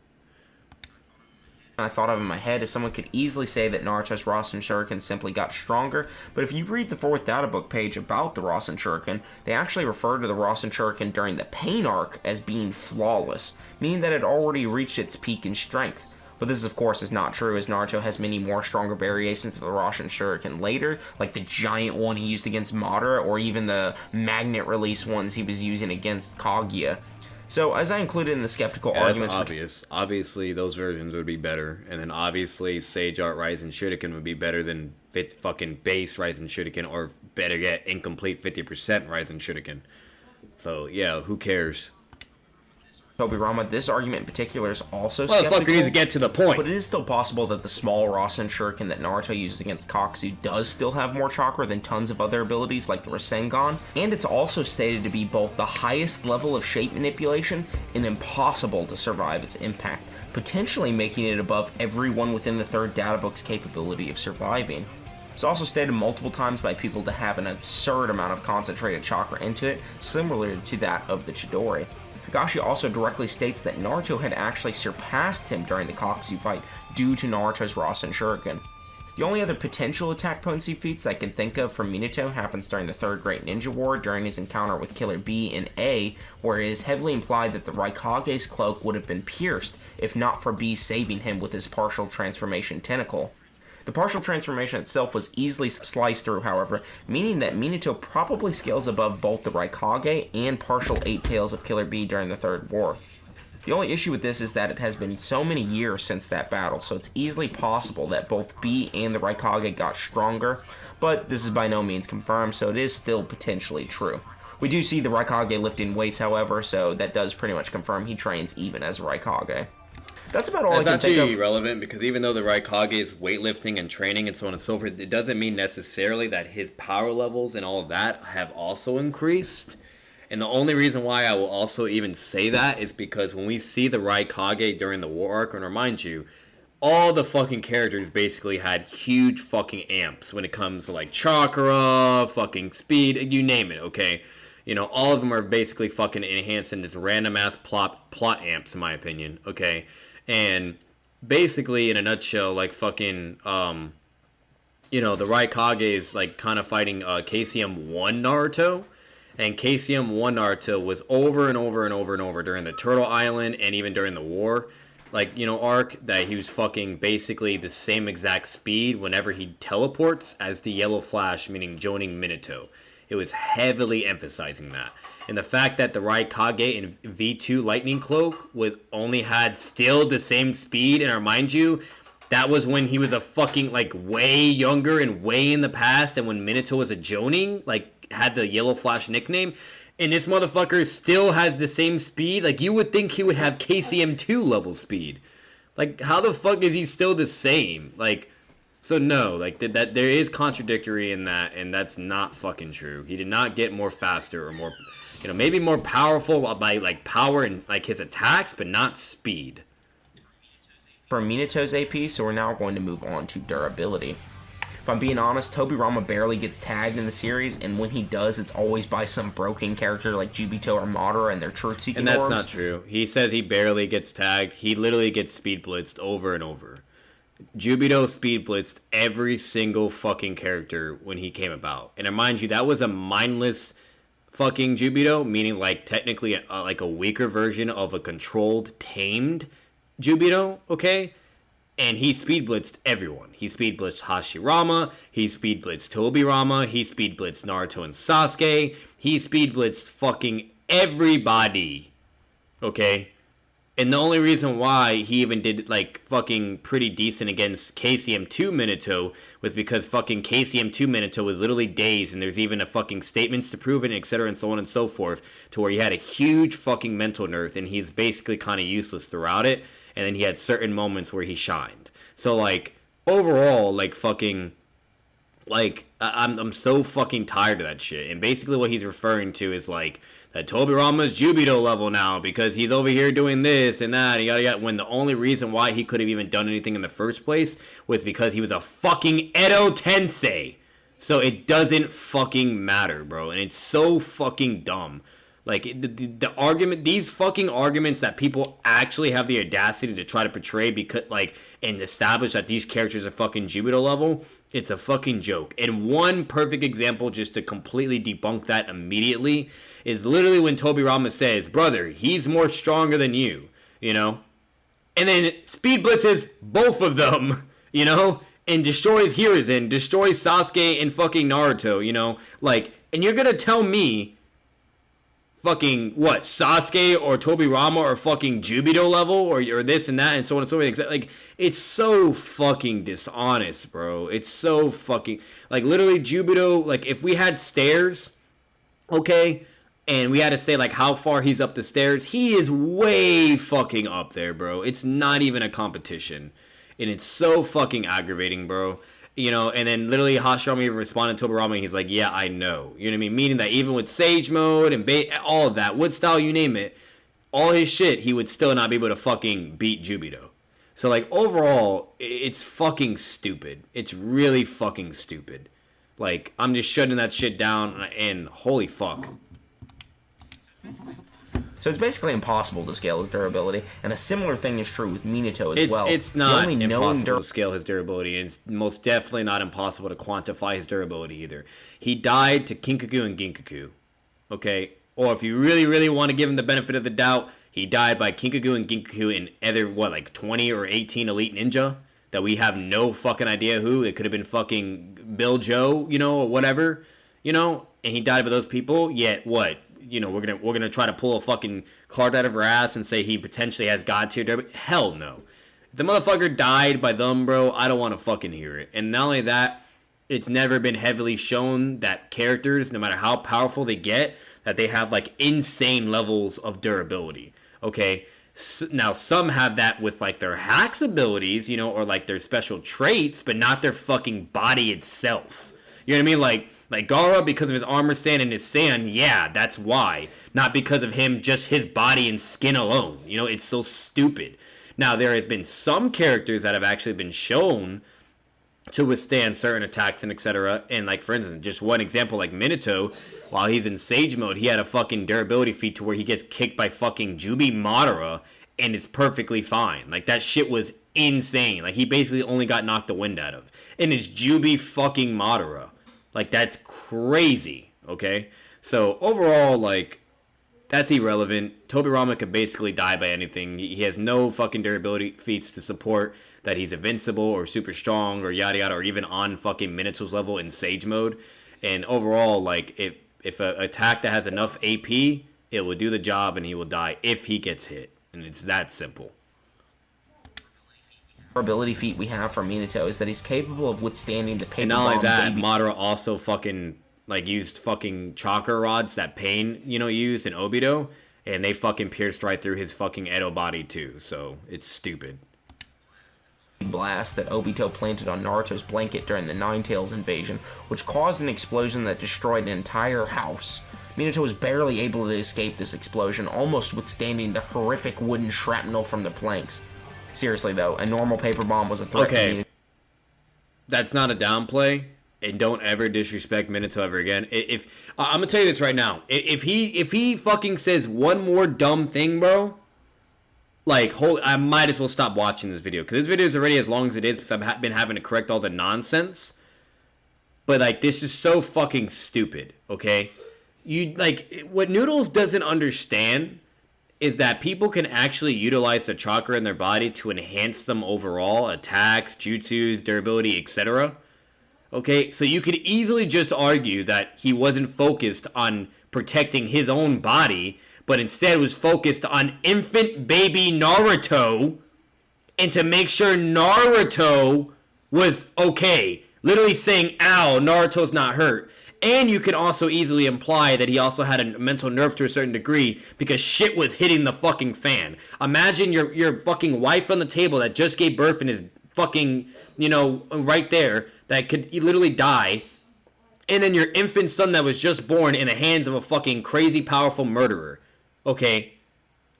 I thought of in my head is someone could easily say that Naruto's Rasen Shuriken simply got stronger, but if you read the 4th data book page about the Rasen Shuriken, they actually refer to the Rasen Shuriken during the Pain arc as being flawless, meaning that it already reached its peak in strength. But this, of course, is not true, as Naruto has many more stronger variations of the Rasen Shuriken later, like the giant one he used against Madara, or even the magnet release ones he was using against Kaguya. So, as I included in the skeptical arguments... That's obvious. Obviously, those versions would be better. And then obviously, Sage Art Rasen Shuriken would be better than fucking base Rasen Shuriken, or better yet, incomplete 50% Rasen Shuriken. So, yeah, who cares? Tobirama, this argument in particular is also skeptical. Motherfucker needs to get to the point. But it is still possible that the small Rasen Shuriken that Naruto uses against Kaksu does still have more chakra than tons of other abilities like the Rasengan, and it's also stated to be both the highest level of shape manipulation and impossible to survive its impact, potentially making it above everyone within the third databook's capability of surviving. It's also stated multiple times by people to have an absurd amount of concentrated chakra into it, similar to that of the Chidori. Kakashi also directly states that Naruto had actually surpassed him during the Kaksu fight due to Naruto's Rasen Shuriken. The only other potential attack potency feats I can think of from Minato happens during the Third Great Ninja War during his encounter with Killer B in A, where it is heavily implied that the Raikage's cloak would have been pierced if not for B saving him with his partial transformation tentacle. The partial transformation itself was easily sliced through, however, meaning that Minato probably scales above both the Raikage and partial 8 tails of Killer B during the Third War. The only issue with this is that it has been so many years since that battle, so it's easily possible that both B and the Raikage got stronger, but this is by no means confirmed, so it is still potentially true. We do see the Raikage lifting weights, however, so that does pretty much confirm he trains even as a Raikage. That's about all I can think of. That's actually irrelevant, because even though the Raikage is weightlifting and training and so on and so forth, it doesn't mean necessarily that his power levels and all of that have also increased. And the only reason why I will also even say that is because when we see the Raikage during the war arc, and remind you, all the fucking characters basically had huge fucking amps when it comes to like chakra, fucking speed, you name it, okay? You know, all of them are basically fucking enhanced in this random ass plot amps, in my opinion, okay? And basically, in a nutshell, like fucking, you know, the Raikage is like kind of fighting KCM 1 Naruto. And KCM 1 Naruto was over and over and over and over during the Turtle Island and even during the war, like, you know, arc, that he was fucking basically the same exact speed whenever he teleports as the Yellow Flash, meaning joining Minato. It was heavily emphasizing that. And the fact that the Raikage in V2 Lightning Cloak only had still the same speed, and remind you, that was when he was a fucking, like, way younger and way in the past, and when Minato was a Jonin, like, had the Yellow Flash nickname, and this motherfucker still has the same speed. Like, you would think he would have KCM 2 level speed. Like, how the fuck is he still the same? Like, so no, like, that there is contradictory in that, and that's not fucking true. He did not get more faster or more, you know, maybe more powerful by, like, power and, like, his attacks, but not speed. For Minato's AP, so we're now going to move on to durability. If I'm being honest, Tobirama barely gets tagged in the series, and when he does, it's always by some broken character like Jubito or Madara and their truth-seeking orbs. And that's not true. He says he barely gets tagged. He literally gets speed blitzed over and over. Jubito speed blitzed every single fucking character when he came about. And mind you, that was a mindless fucking Jubito, meaning like technically like a weaker version of a controlled, tamed Jubito, okay? And he speed blitzed everyone. He speed blitzed Hashirama, he speed blitzed Tobirama, he speed blitzed Naruto and Sasuke, he speed blitzed fucking everybody, okay? And the only reason why he even did, like, fucking pretty decent against KCM 2 Minato was because fucking KCM 2 Minato was literally dazed, and there's even a fucking statements to prove it, etc., and so on and so forth, to where he had a huge fucking mental nerf, and he's basically kind of useless throughout it, and then he had certain moments where he shined. So, like, overall, like, fucking, like, I'm so fucking tired of that shit, and basically what he's referring to is, like, that Tobirama's Jubito level now because he's over here doing this and that and yada yada, when the only reason why he could have even done anything in the first place was because he was a fucking Edo Tensei. So it doesn't fucking matter, bro, and it's so fucking dumb. Like, the argument, these fucking arguments that people actually have the audacity to try to portray because, like, and establish that these characters are fucking Jubito level, it's a fucking joke. And one perfect example just to completely debunk that immediately is literally when Tobirama says, brother, he's more stronger than you, you know? and then speed blitzes both of them, you know, and destroys Hiruzen, destroys Sasuke and fucking Naruto, you know, like, and you're gonna tell me fucking what, Sasuke or Tobirama or fucking Jubito level or this and that and so on and so forth. Like, it's so fucking dishonest, bro. It's so fucking, like, literally Jubito, like, if we had stairs, okay, and we had to say, like, how far he's up the stairs, he is way fucking up there, bro. It's not even a competition. And it's so fucking aggravating, bro. You know, and then literally Hashirama even responded to Tobirama, and he's like, yeah, I know. You know what I mean? Meaning that even with Sage Mode and all of that, Wood Style, you name it, all his shit, he would still not be able to fucking beat Jubito. So, like, overall, it's fucking stupid. It's really fucking stupid. Like, I'm just shutting that shit down, and holy fuck. So it's basically impossible to scale his durability, and a similar thing is true with Minato as well. It's not impossible to scale his durability, and it's most definitely not impossible to quantify his durability either. He died to Kinkaku and Ginkaku, okay? Or if you really, really want to give him the benefit of the doubt, he died by Kinkaku and Ginkaku and either, what, like 20 or 18 Elite Ninja that we have no fucking idea who. It could have been fucking Bill Joe, you know, or whatever, you know? And he died by those people, yet what? You know, we're gonna try to pull a fucking card out of her ass and say he potentially has God tier durability. Hell no. If the motherfucker died by them, bro, I don't want to fucking hear it. And not only that, it's never been heavily shown that characters, no matter how powerful they get, that they have like insane levels of durability. Okay, now some have that with like their hacks abilities, you know, or like their special traits, but not their fucking body itself. You know what I mean? Like Gaara, because of his armor stand and his sand, yeah, that's why. Not because of him, just his body and skin alone. You know, it's so stupid. Now, there has been some characters that have actually been shown to withstand certain attacks and etc. And like, for instance, just one example, like Minato, while he's in Sage Mode, he had a fucking durability feat to where he gets kicked by fucking Jubi Madara and is perfectly fine. Like, that shit was insane. Like, he basically only got knocked the wind out of. And it's Jubi fucking Madara. Like, that's crazy, okay? So, overall, like, that's irrelevant. Tobirama could basically die by anything. He has no fucking durability feats to support that he's invincible or super strong or yada yada, or even on fucking Minato's level in Sage Mode. And overall, like, if an attack that has enough AP, it will do the job and he will die if he gets hit. And it's that simple. Ability feat we have from Minato is that he's capable of withstanding the pain. And not only that, Madara also fucking like used fucking chakra rods that Pain, you know, used in Obito, and they fucking pierced right through his fucking Edo body too. So it's stupid. Blast that Obito planted on Naruto's blanket during the Ninetales invasion, which caused an explosion that destroyed an entire house. Minato was barely able to escape this explosion, almost withstanding the horrific wooden shrapnel from the planks. Seriously, though, a normal paper bomb was a threat to Minato. That's not a downplay, and don't ever disrespect Minato ever again. If I'm gonna tell you this right now, if he fucking says one more dumb thing, bro, like, I might as well stop watching this video, because this video is already as long as it is, because I've been having to correct all the nonsense. But like, this is so fucking stupid, okay? You like, what Noodles doesn't understand is that people can actually utilize the chakra in their body to enhance them overall, attacks, jutsus, durability, etc. Okay, so you could easily just argue that he wasn't focused on protecting his own body, but instead was focused on infant baby Naruto, and to make sure Naruto was okay. Literally saying, ow, Naruto's not hurt. And you could also easily imply that he also had a mental nerve to a certain degree because shit was hitting the fucking fan. Imagine your fucking wife on the table that just gave birth and is fucking, you know, right there, that could literally die. And then your infant son that was just born in the hands of a fucking crazy powerful murderer. Okay?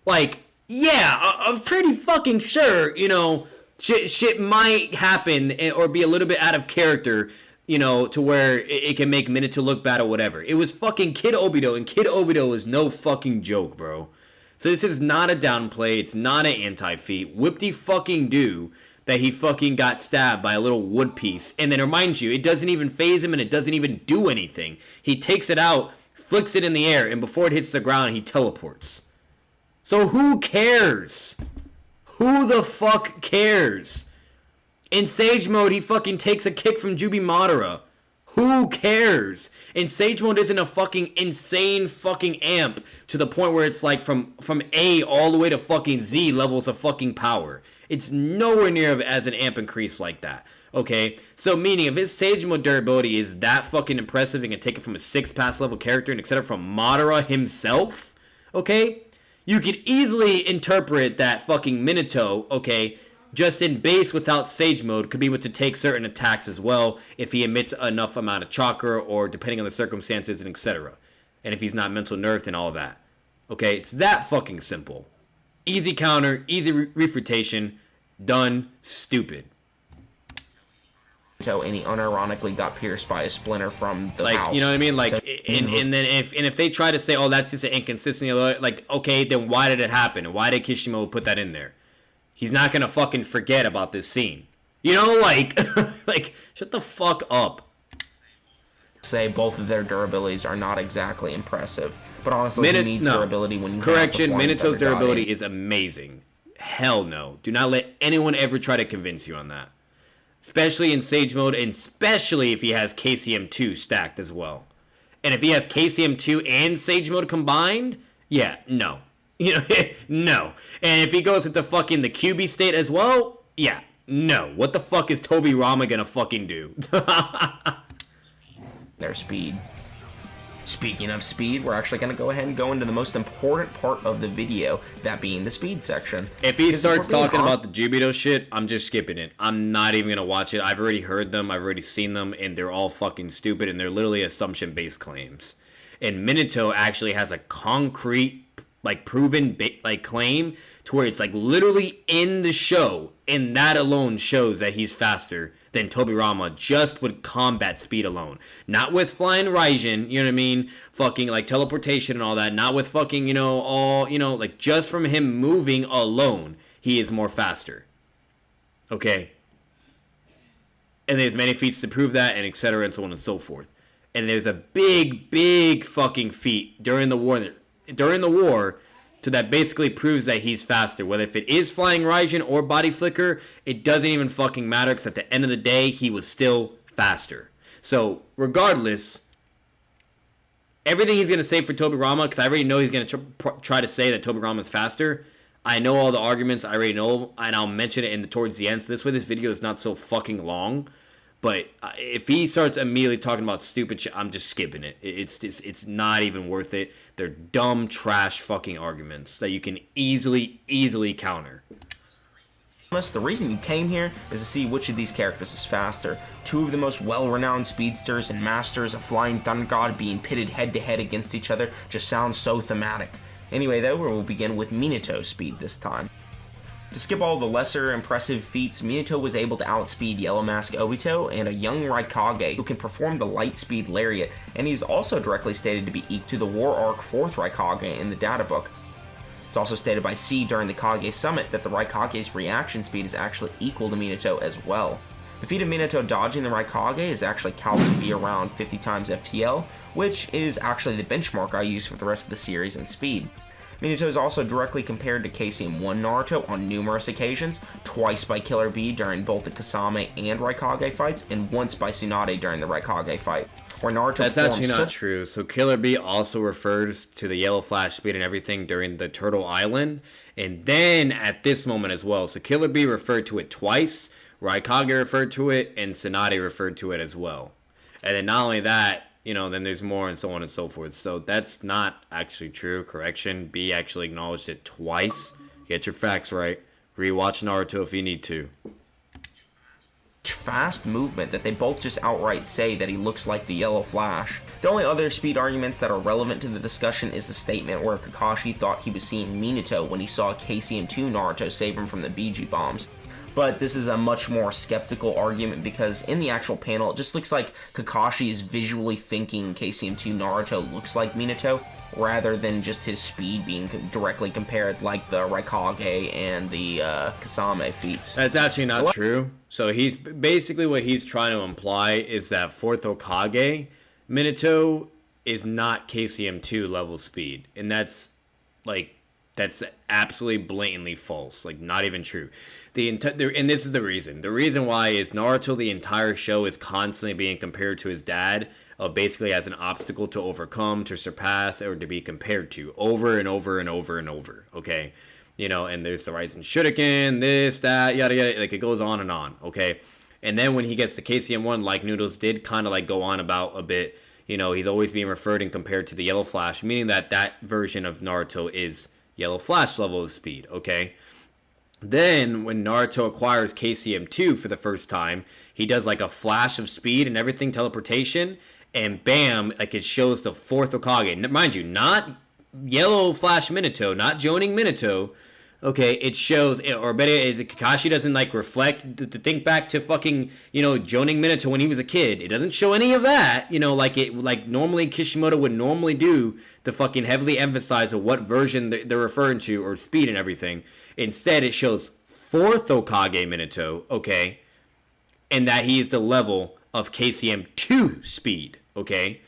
Like, yeah, I'm pretty fucking sure, you know, shit might happen or be a little bit out of character, you know, to where it can make Minato look bad or whatever. It was fucking Kid Obito, and Kid Obito is no fucking joke, bro. So this is not a downplay. It's not an anti-feat. Whip-de fucking do that he fucking got stabbed by a little wood piece. And then remind you, it doesn't even phase him and it doesn't even do anything. He takes it out, flicks it in the air, and before it hits the ground, he teleports. So who cares? Who the fuck cares? In Sage Mode, he fucking takes a kick from Jubi Madara. Who cares? In Sage Mode isn't a fucking insane fucking amp to the point where it's like from A all the way to fucking Z levels of fucking power. It's nowhere near as an amp increase like that. Okay? So meaning if his Sage Mode durability is that fucking impressive and can take it from a 6 pass level character and etc. from Madara himself, okay? You could easily interpret that fucking Minato, okay, just in base without Sage Mode, could be able to take certain attacks as well if he emits enough amount of chakra or depending on the circumstances and etc. And if he's not mental nerfed and all that. Okay, it's that fucking simple. Easy counter, easy refutation, done, stupid. And he unironically got pierced by a splinter from the house. You know what I mean? Like, so, and then if they try to say, oh, that's just an inconsistency, like, okay, then why did it happen? Why did Kishimoto put that in there? He's not gonna fucking forget about this scene. You know, like, like, shut the fuck up. Say both of their durabilities are not exactly impressive, but honestly, he needs durability when you correction. Minato's durability is amazing. Hell no. Do not let anyone ever try to convince you on that. Especially in Sage Mode, and especially if he has KCM2 stacked as well. And if he has KCM2 and Sage Mode combined, yeah, no. You know, no. And if he goes into fucking the QB state as well, yeah, no. What the fuck is Toby Rama gonna fucking do? Their speed. Speaking of speed, we're actually going to go ahead and go into the most important part of the video, that being the speed section. If he starts talking about the Jubito shit, I'm just skipping it. I'm not even going to watch it. I've already heard them, I've already seen them, and they're all fucking stupid, and they're literally assumption-based claims. And Minato actually has a concrete, like, proven, like, claim to where it's, like, literally in the show, and that alone shows that he's faster than Tobirama just with combat speed alone. Not with flying Raijin, you know what I mean? Fucking, like, teleportation and all that. Not with fucking, you know, all, you know, like, just from him moving alone, he is more faster. Okay? And there's many feats to prove that, and etc., and so on and so forth. And there's a big, big fucking feat during the war to that basically proves that he's faster. Whether if it is flying Raijin or body flicker, it doesn't even fucking matter, because at the end of the day, he was still faster. So, regardless, everything he's going to say for Tobirama, because I already know he's going to try to say that Tobirama is faster. I know all the arguments, I already know, and I'll mention it towards the end, so this way this video is not so fucking long. But if he starts immediately talking about stupid shit, I'm just skipping it. It's not even worth it. They're dumb, trash fucking arguments that you can easily counter. The reason you came here is to see which of these characters is faster. Two of the most well-renowned speedsters and masters of Flying Thunder God being pitted head-to-head against each other just sounds so thematic. Anyway, though, we'll begin with Minato's speed this time. To skip all the lesser impressive feats, Minato was able to outspeed Yellow Mask Obito and a young Raikage who can perform the light speed lariat, and he's also directly stated to be equal to the War Arc 4th Raikage in the databook. It's also stated by C during the Kage Summit that the Raikage's reaction speed is actually equal to Minato as well. The feat of Minato dodging the Raikage is actually calculated to be around 50 times FTL, which is actually the benchmark I use for the rest of the series in speed. Minato is also directly compared to KCM1 Naruto on numerous occasions, twice by Killer Bee during both the Kasame and Raikage fights, and once by Tsunade during the Raikage fight. Where Naruto That's actually not true. So Killer Bee also refers to the Yellow Flash speed and everything during the Turtle Island, and then at this moment as well. So Killer Bee referred to it twice, Raikage referred to it, and Tsunade referred to it as well. And then not only that, you know, then there's more and so on and so forth. So that's not actually true. Correction. B actually acknowledged it twice. Get your facts right. Rewatch Naruto if you need to. Fast movement that they both just outright say that he looks like the Yellow Flash. The only other speed arguments that are relevant to the discussion is the statement where Kakashi thought he was seeing Minato when he saw KCM2 Naruto save him from the BG bombs. But this is a much more skeptical argument because in the actual panel, it just looks like Kakashi is visually thinking KCM2 Naruto looks like Minato, rather than just his speed being directly compared like the Raikage and the Kasame feats. That's actually not true. So he's basically what he's trying to imply is that 4th Hokage Minato is not KCM2 level speed. And that's like That's absolutely blatantly false. Like, not even true. And this is the reason. The reason why is Naruto, the entire show, is constantly being compared to his dad, of basically as an obstacle to overcome, to surpass, or to be compared to over and over and over and over. Okay? You know, and there's the Rising Shuriken, this, that, yada, yada. Like, it goes on and on. Okay? And then when he gets to KCM1, like Noodles did kind of like go on about a bit, you know, he's always being referred and compared to the Yellow Flash, meaning that that version of Naruto is Yellow Flash level of speed, okay? Then, when Naruto acquires KCM2 for the first time, he does like a flash of speed and everything, teleportation, and bam, like it shows the fourth Hokage. Mind you, not Yellow Flash Minato, not Joining Minato. Okay, it shows, or better, Kakashi doesn't like reflect, to think back to fucking, you know, Joining Minato when he was a kid. It doesn't show any of that, you know, like normally Kishimoto would normally do, to fucking heavily emphasize of what version they're referring to, or speed and everything. Instead, it shows fourth Hokage Minato, okay, and that he is the level of KCM2 speed, okay?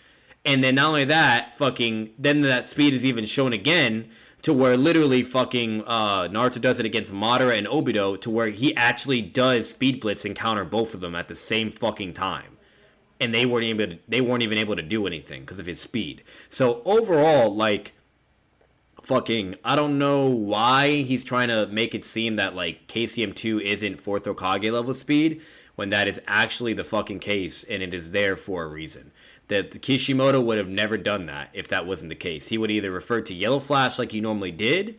And then not only that, fucking, then that speed is even shown again, to where literally fucking Naruto does it against Madara and Obito, to where he actually does speed blitz and counter both of them at the same fucking time. And they weren't even able to do anything because of his speed. So overall, like, fucking, I don't know why he's trying to make it seem that like KCM2 isn't fourth Hokage level speed, when that is actually the fucking case, and it is there for a reason. That Kishimoto would have never done that if that wasn't the case. He would either refer to Yellow Flash like he normally did,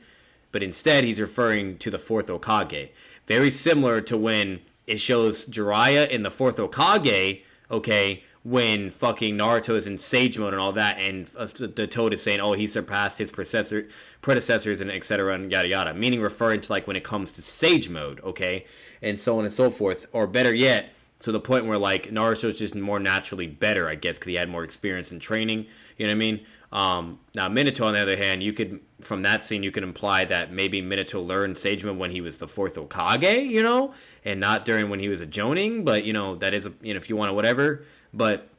but instead he's referring to the fourth Hokage. Very similar to when it shows Jiraiya in the fourth Hokage, okay, when fucking Naruto is in Sage Mode and all that, and the Toad is saying, oh, he surpassed his predecessors and etc. and yada yada, meaning referring to like when it comes to Sage Mode, okay, and so on and so forth. Or better yet, to the point where like Naruto is just more naturally better, I guess, because he had more experience in training. You know what I mean? Now Minato, on the other hand, you could, from that scene, you could imply that maybe Minato learned Sage Mode when he was the fourth Hokage, you know, and not during when he was a Jonin. But you know, that is, you know, if you want to whatever. But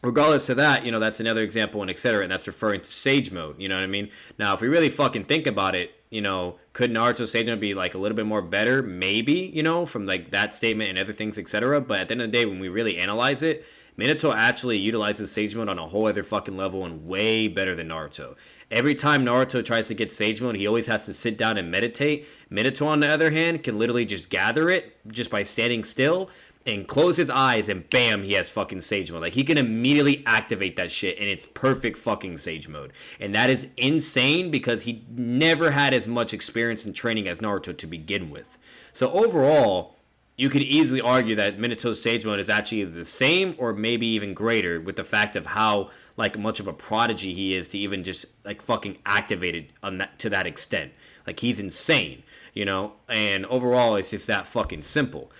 regardless of that, you know, that's another example and etc. And that's referring to Sage Mode. You know what I mean? Now, if we really fucking think about it, you know, could Naruto's Sage Mode be like a little bit more better? Maybe, you know, from like that statement and other things, etc. But at the end of the day, when we really analyze it, Minato actually utilizes Sage Mode on a whole other fucking level and way better than Naruto. Every time Naruto tries to get Sage Mode, he always has to sit down and meditate. Minato, on the other hand, can literally just gather it just by standing still and close his eyes, and bam, he has fucking Sage Mode. Like, he can immediately activate that shit, and it's perfect fucking Sage Mode. And that is insane, because he never had as much experience in training as Naruto to begin with. So overall, you could easily argue that Minato's Sage Mode is actually the same or maybe even greater, with the fact of how like much of a prodigy he is to even just like fucking activate it on that, to that extent. Like, he's insane, you know? And overall, it's just that fucking simple.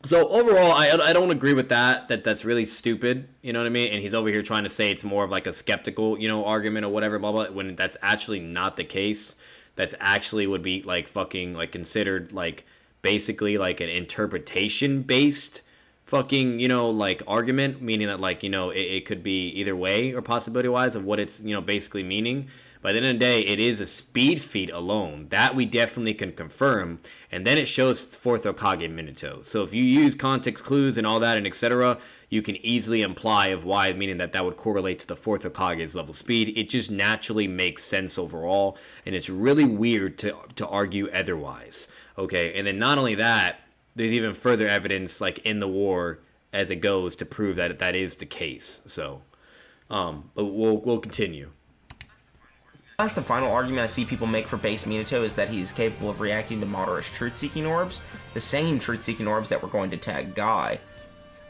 So overall, I don't agree with that's really stupid, you know what I mean? And he's over here trying to say it's more of like a skeptical, you know, argument or whatever, blah, blah, when that's actually not the case. That's actually would be like fucking like considered like basically like an interpretation based fucking, you know, like argument, meaning that like, you know, it could be either way or possibility wise of what it's, you know, basically meaning. By the end of the day, it is a speed feat alone. That we definitely can confirm. And then it shows fourth Hokage Minato. So if you use context clues and all that and etc., you can easily imply of why, meaning that would correlate to the fourth Hokage's level speed. It just naturally makes sense overall. And it's really weird to argue otherwise. Okay, and then not only that, there's even further evidence like in the war as it goes to prove that that is the case. So, but we'll continue. That's the final argument I see people make for base Minato, is that he is capable of reacting to Madara's truth-seeking orbs, the same truth-seeking orbs that were going to tag Guy.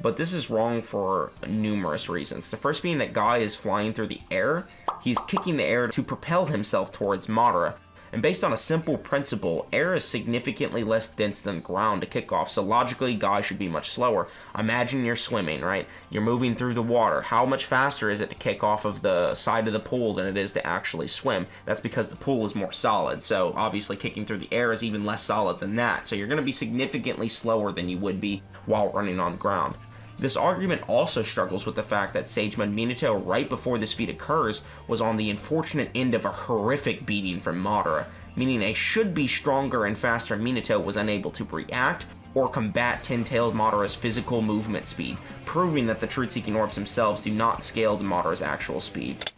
But this is wrong for numerous reasons. The first being that Guy is flying through the air. He's kicking the air to propel himself towards Madara. And based on a simple principle, air is significantly less dense than ground to kick off, so logically Guy should be much slower. Imagine you're swimming, right? You're moving through the water. How much faster is it to kick off of the side of the pool than it is to actually swim? That's because the pool is more solid, so obviously kicking through the air is even less solid than that. So you're going to be significantly slower than you would be while running on ground. This argument also struggles with the fact that Sage Mode Minato, right before this feat occurs, was on the unfortunate end of a horrific beating from Madara, meaning a should-be stronger and faster Minato was unable to react or combat Ten-Tailed Madara's physical movement speed, proving that the Truth-Seeking Orbs themselves do not scale to Madara's actual speed.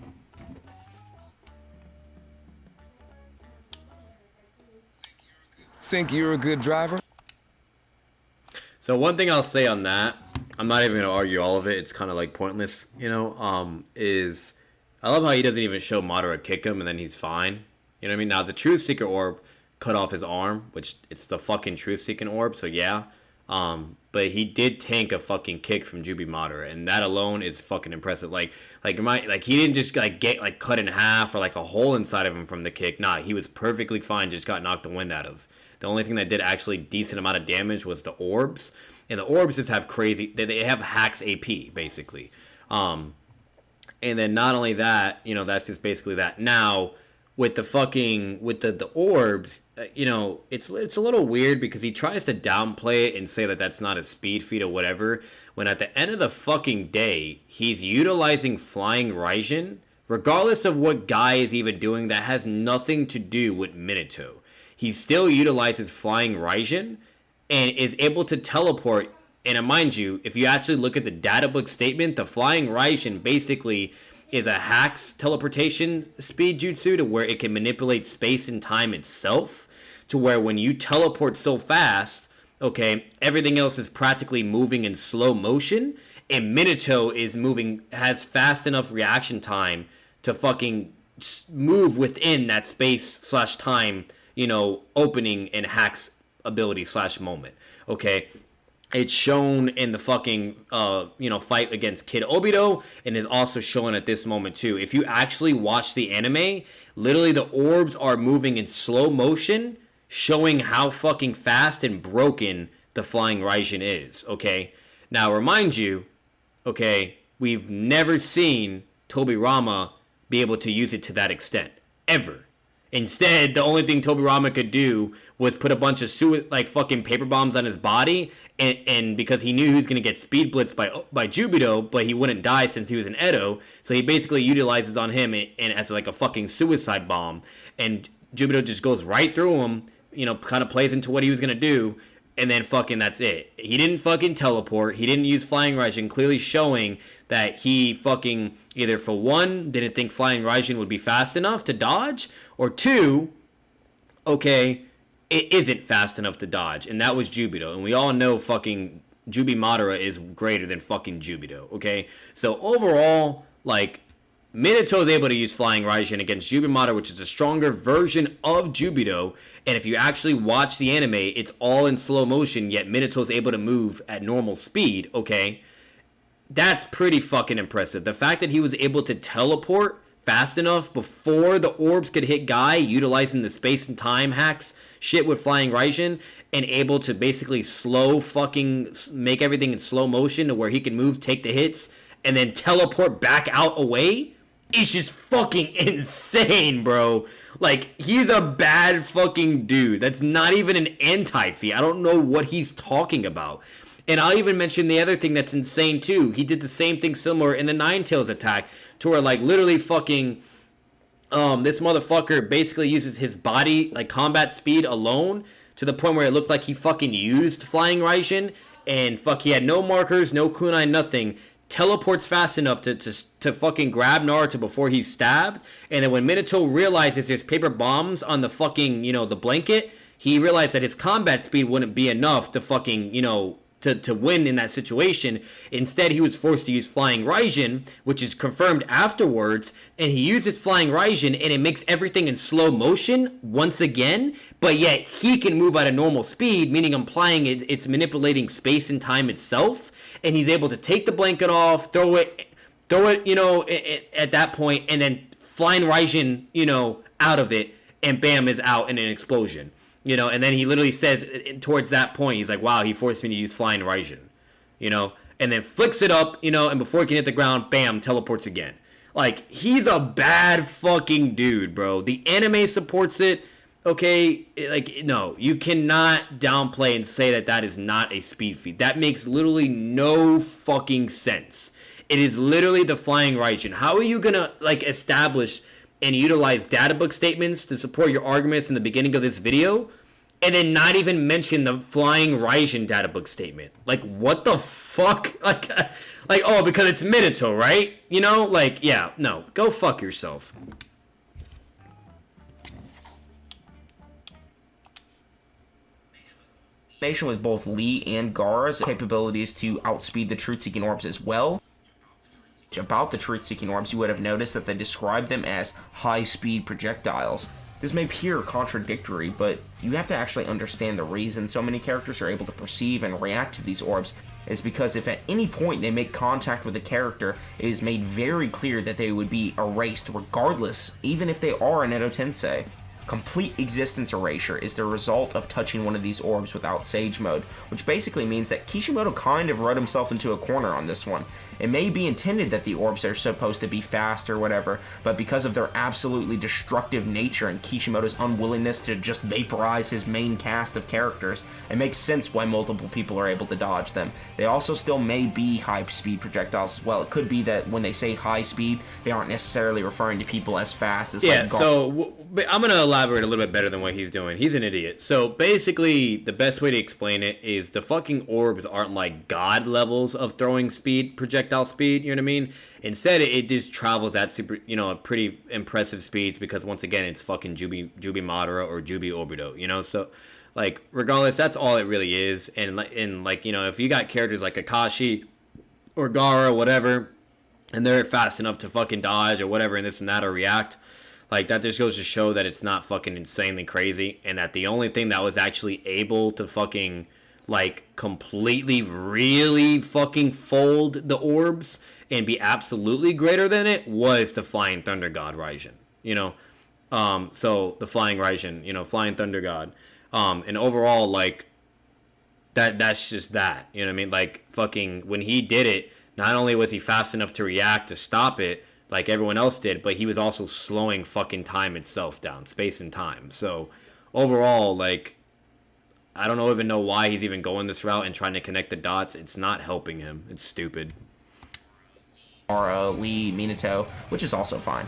Think you're a good driver? So one thing I'll say on that, I'm not even gonna argue all of it. It's kind of like pointless, you know. Is I love how he doesn't even show Madara kick him and then he's fine. You know what I mean? Now the Truth Seeker Orb cut off his arm, which it's the fucking Truth Seeking Orb. So yeah, but he did tank a fucking kick from Jubi Madara, and that alone is fucking impressive. Like he didn't just like get like cut in half or like a hole inside of him from the kick. Nah, he was perfectly fine. Just got knocked the wind out of. The only thing that did actually decent amount of damage was the orbs. And the orbs just have crazy... They have hacks AP, basically. And then not only that, you know, that's just basically that. Now, with the fucking... With the orbs, you know, it's a little weird because he tries to downplay it and say that that's not a speed feat or whatever. When at the end of the fucking day, he's utilizing Flying Raijin. Regardless of what Guy is even doing, that has nothing to do with Minato. He still utilizes Flying Raijin and is able to teleport. And mind you, if you actually look at the databook statement, the Flying Raijin basically is a hacks teleportation speed jutsu to where it can manipulate space and time itself. To where when you teleport so fast, okay, everything else is practically moving in slow motion. And Minato is has fast enough reaction time to fucking move within that space/time, you know, opening and hacks ability/moment. Okay, it's shown in the fucking you know, fight against Kid Obito, and is also shown at this moment too. If you actually watch the anime, literally the orbs are moving in slow motion, showing how fucking fast and broken the Flying Raijin is. Okay, now remind you, okay, we've never seen Tobirama be able to use it to that extent ever. Instead, the only thing Tobirama could do was put a bunch of fucking paper bombs on his body, and because he knew he was going to get speed blitzed by Jubito, but he wouldn't die since he was an Edo, so he basically utilizes on him and as like a fucking suicide bomb, and Jubito just goes right through him, you know, kind of plays into what he was going to do, and then fucking that's it. He didn't fucking teleport, he didn't use Flying Raijin, clearly showing that he fucking either, for one, didn't think Flying Raijin would be fast enough to dodge, or two, okay, it isn't fast enough to dodge, and that was Jubito, and we all know fucking Jubi Madara is greater than fucking Jubito, okay? So overall, like, Minato is able to use Flying Raijin against Jubi Madara, which is a stronger version of Jubito, and if you actually watch the anime, it's all in slow motion, yet Minato is able to move at normal speed, okay? That's pretty fucking impressive. The fact that he was able to teleport fast enough before the orbs could hit Guy, utilizing the space and time hacks shit with Flying Raijin, and able to basically make everything in slow motion to where he can move, take the hits, and then teleport back out away, is just fucking insane, bro. Like, he's a bad fucking dude. That's not even an anti-feat. I don't know what he's talking about. And I'll even mention the other thing that's insane too. He did the same thing similar in the Ninetales attack, to where like literally fucking this motherfucker basically uses his body, like combat speed alone, to the point where it looked like he fucking used Flying Raijin, and he had no markers, no kunai, nothing. Teleports fast enough to fucking grab Naruto before he's stabbed, and then when Minato realizes there's paper bombs on the fucking, you know, the blanket, he realized that his combat speed wouldn't be enough to fucking, you know, to win in that situation. Instead, he was forced to use Flying Raijin, which is confirmed afterwards, and he uses Flying Raijin, and it makes everything in slow motion once again, but yet he can move at a normal speed, meaning implying it's manipulating space and time itself, and he's able to take the blanket off, throw it, you know, at that point, and then Flying Raijin, you know, out of it, and bam, is out in an explosion. You know, and then he literally says towards that point, he's like, wow, he forced me to use Flying Raijin, you know, and then flicks it up, you know, and before he can hit the ground, bam, teleports again. Like, he's a bad fucking dude, bro. The anime supports it. Okay, like, no, you cannot downplay and say that that is not a speed feat. That makes literally no fucking sense. It is literally the flying Raijin. How are you gonna, like, establish and utilize databook statements to support your arguments in the beginning of this video, and then not even mention the flying Raijin databook statement? Like, what the fuck? Like, oh, because it's Minato, right? You know, like, yeah, no, go fuck yourself. With both Lee and Gaara's capabilities to outspeed the truth-seeking orbs as well. About the truth-seeking orbs, you would have noticed that they described them as high-speed projectiles. This may appear contradictory, but you have to actually understand the reason so many characters are able to perceive and react to these orbs is because if at any point they make contact with a character, it is made very clear that they would be erased regardless, even if they are an Edo Tensei. Complete existence erasure is the result of touching one of these orbs without Sage Mode, which basically means that Kishimoto kind of wrote himself into a corner on this one. It may be intended that the orbs are supposed to be fast or whatever, but because of their absolutely destructive nature and Kishimoto's unwillingness to just vaporize his main cast of characters, it makes sense why multiple people are able to dodge them. They also still may be high-speed projectiles as well. It could be that when they say high speed, they aren't necessarily referring to people as fast as yeah, so I'm going to elaborate a little bit better than what he's doing. He's an idiot. So basically, the best way to explain it is the fucking orbs aren't like god levels of throwing speed, projectile speed, you know what I mean? Instead, it just travels at super, you know, pretty impressive speeds because once again, it's fucking Jubi Madara or Jubi Obito, you know? So, like, regardless, that's all it really is. And like, you know, if you got characters like Akashi or Gaara, whatever, and they're fast enough to fucking dodge or whatever and this and that or react, like, that just goes to show that it's not fucking insanely crazy, and that the only thing that was actually able to fucking, like, completely, really fucking fold the orbs and be absolutely greater than it was the Flying Thunder God Raijin, you know? So, the Flying Raijin, you know, Flying Thunder God. And overall, like, that's just that, you know what I mean? Like, fucking, when he did it, not only was he fast enough to react to stop it, like everyone else did, but he was also slowing fucking time itself down, space and time. So overall, like, I don't even know why he's even going this route and trying to connect the dots. It's not helping him. It's stupid. Or Lee, Minato, which is also fine.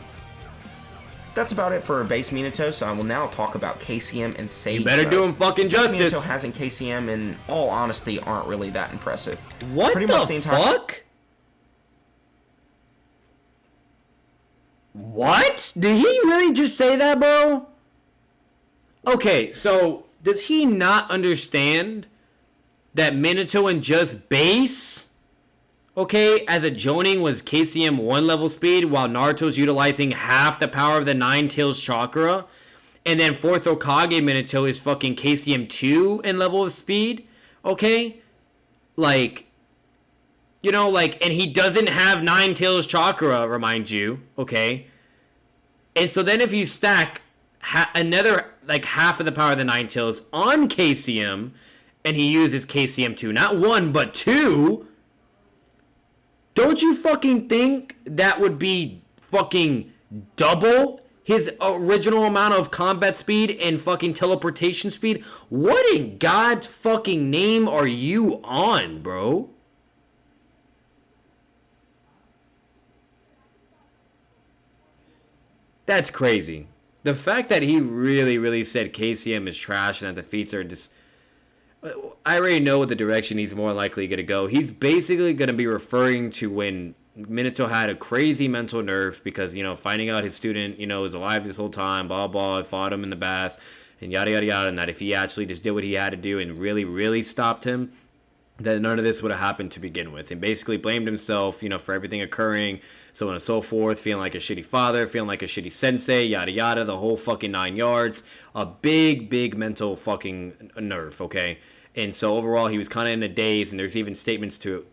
That's about it for base Minato, so I will now talk about KCM and Sage. You better do him fucking justice. Minato has and KCM, in all honesty, aren't really that impressive. What the fuck? What? Did he really just say that, bro? Okay, so does he not understand that Minato and just base, okay, as a Jonin was KCM 1 level speed while Naruto's utilizing half the power of the Nine Tails chakra, and then 4th Hokage Minato is fucking KCM 2 in level of speed, okay? Like, you know, like, and he doesn't have Nine Tails chakra, remind you, okay? And so then if you stack another, like, half of the power of the Nine Tails on KCM, and he uses KCM 2, not 1, but 2, don't you fucking think that would be fucking double his original amount of combat speed and fucking teleportation speed? What in God's fucking name are you on, bro? That's crazy. The fact that he really said KCM is trash and that the feats are just... I already know what the direction he's more likely going to go. He's basically going to be referring to when Minato had a crazy mental nerf because, you know, finding out his student, you know, is alive this whole time, blah, blah, fought him in the bass, and yada, yada, yada, and that if he actually just did what he had to do and really stopped him, that none of this would have happened to begin with, and basically blamed himself, you know, for everything occurring, so on and so forth, feeling like a shitty father, feeling like a shitty sensei, yada yada, the whole fucking 9 yards, a big mental fucking nerf, okay? And so overall, he was kind of in a daze, and there's even statements to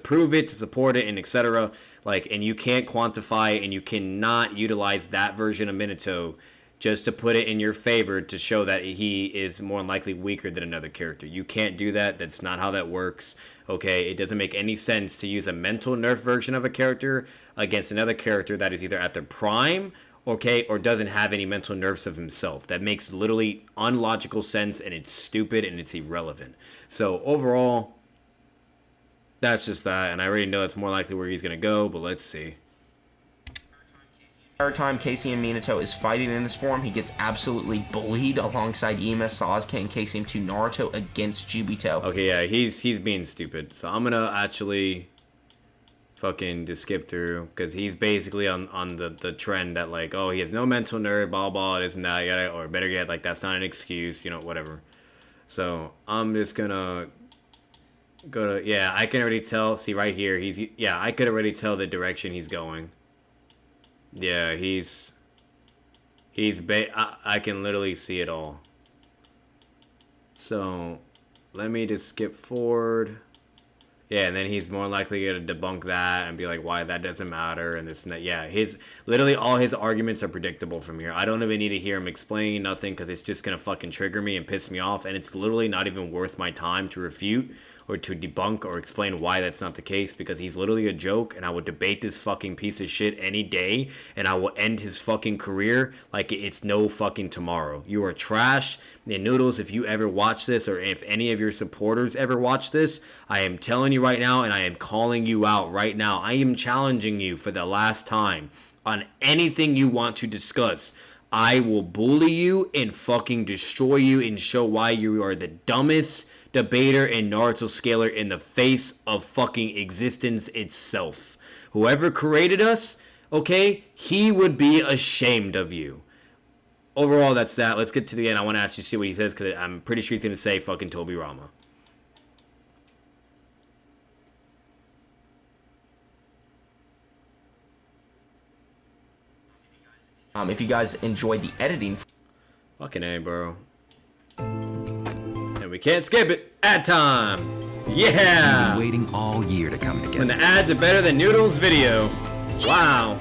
prove it, to support it, and etc. Like, and you can't quantify, and you cannot utilize that version of Minato just to put it in your favor to show that he is more than likely weaker than another character. You can't do that. That's not how that works. Okay, it doesn't make any sense to use a mental nerf version of a character against another character that is either at their prime okay, or doesn't have any mental nerves of himself. That makes literally unlogical sense, and it's stupid and it's irrelevant. So overall, that's just that, and I already know that's more likely where he's gonna go, but let's see. Every time Casey and Minato is fighting in this form, he gets absolutely bullied alongside Ima, Sasuke, and Casey to Naruto against Jubito. Okay, yeah, he's being stupid. So I'm gonna actually fucking just skip through, because he's basically on the trend that, like, oh, he has no mental nerve, blah blah, this and that, yada, or better yet, like, that's not an excuse, you know, whatever. So I'm just gonna go to, yeah, I can already tell, see right here, yeah, I could already tell the direction he's going. Yeah, I can literally see it all. So let me just skip forward. Yeah, and then he's more likely going to debunk that and be like, why that doesn't matter and this and that. Yeah, literally all his arguments are predictable from here. I don't even need to hear him explain nothing, because it's just going to fucking trigger me and piss me off, and it's literally not even worth my time to refute or to debunk or explain why that's not the case, because he's literally a joke, and I would debate this fucking piece of shit any day, and I will end his fucking career like it's no fucking tomorrow. You are trash. And Noodles, if you ever watch this, or if any of your supporters ever watch this, I am telling you right now, and I am calling you out right now. I am challenging you for the last time on anything you want to discuss. I will bully you and fucking destroy you and show why you are the dumbest debater and Naruto scaler in the face of fucking existence itself. Whoever created us, okay, he would be ashamed of you. Overall, that's that. Let's get to the end. I want to actually see what he says, because I'm pretty sure he's going to say fucking Tobirama. If you guys enjoyed the editing, Fucking A, bro. And we can't skip it. Ad time. Yeah. We've been waiting all year to come together. When the ads are better than Noodles video. Wow.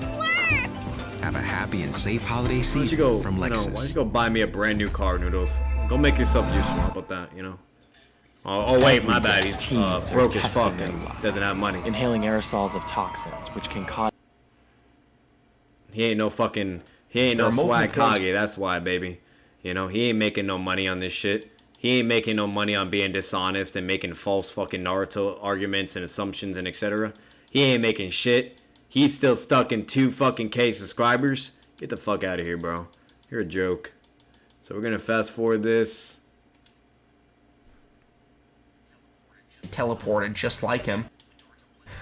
Have a happy and safe holiday Why don't you season go, from why don't Lexus. you go buy me a brand new car, Noodles? Go make yourself useful. How about that, you know? Oh wait, my bad. He's Teens are broke as fuck testing and their luck. doesn't have money. Inhaling aerosols of toxins, which can cause He ain't no There are multiple swag points- Kage, that's why, baby. You know, he ain't making no money on this shit. He ain't making no money on being dishonest and making false fucking Naruto arguments and assumptions and etc. He ain't making shit. He's still stuck in 2 fucking K subscribers. Get the fuck out of here, bro. You're a joke. So we're gonna fast forward this. teleported just like him.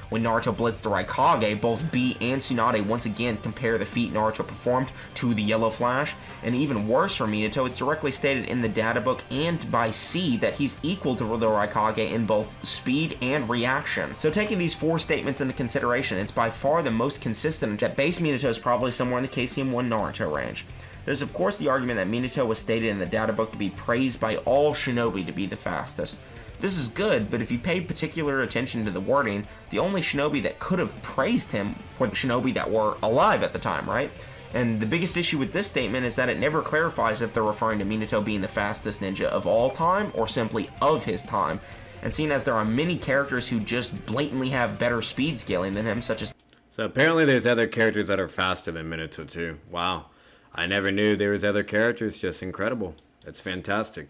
When Naruto blitzed the Raikage, both B and Tsunade once again compare the feat Naruto performed to the Yellow Flash, and even worse for Minato, it's directly stated in the data book and by C that he's equal to the Raikage in both speed and reaction. So taking these 4 statements into consideration, it's by far the most consistent that base Minato is probably somewhere in the KCM1 Naruto range. There's of course the argument that Minato was stated in the data book to be praised by all shinobi to be the fastest. This is good, but if you pay particular attention to the wording, the only shinobi that could have praised him were the shinobi that were alive at the time, right? And the biggest issue with this statement is that it never clarifies if they're referring to Minato being the fastest ninja of all time or simply of his time. And seeing as there are many characters who just blatantly have better speed scaling than him, such as... So apparently there's other characters that are faster than Minato too. Wow. I never knew there was other characters. Just incredible. That's fantastic.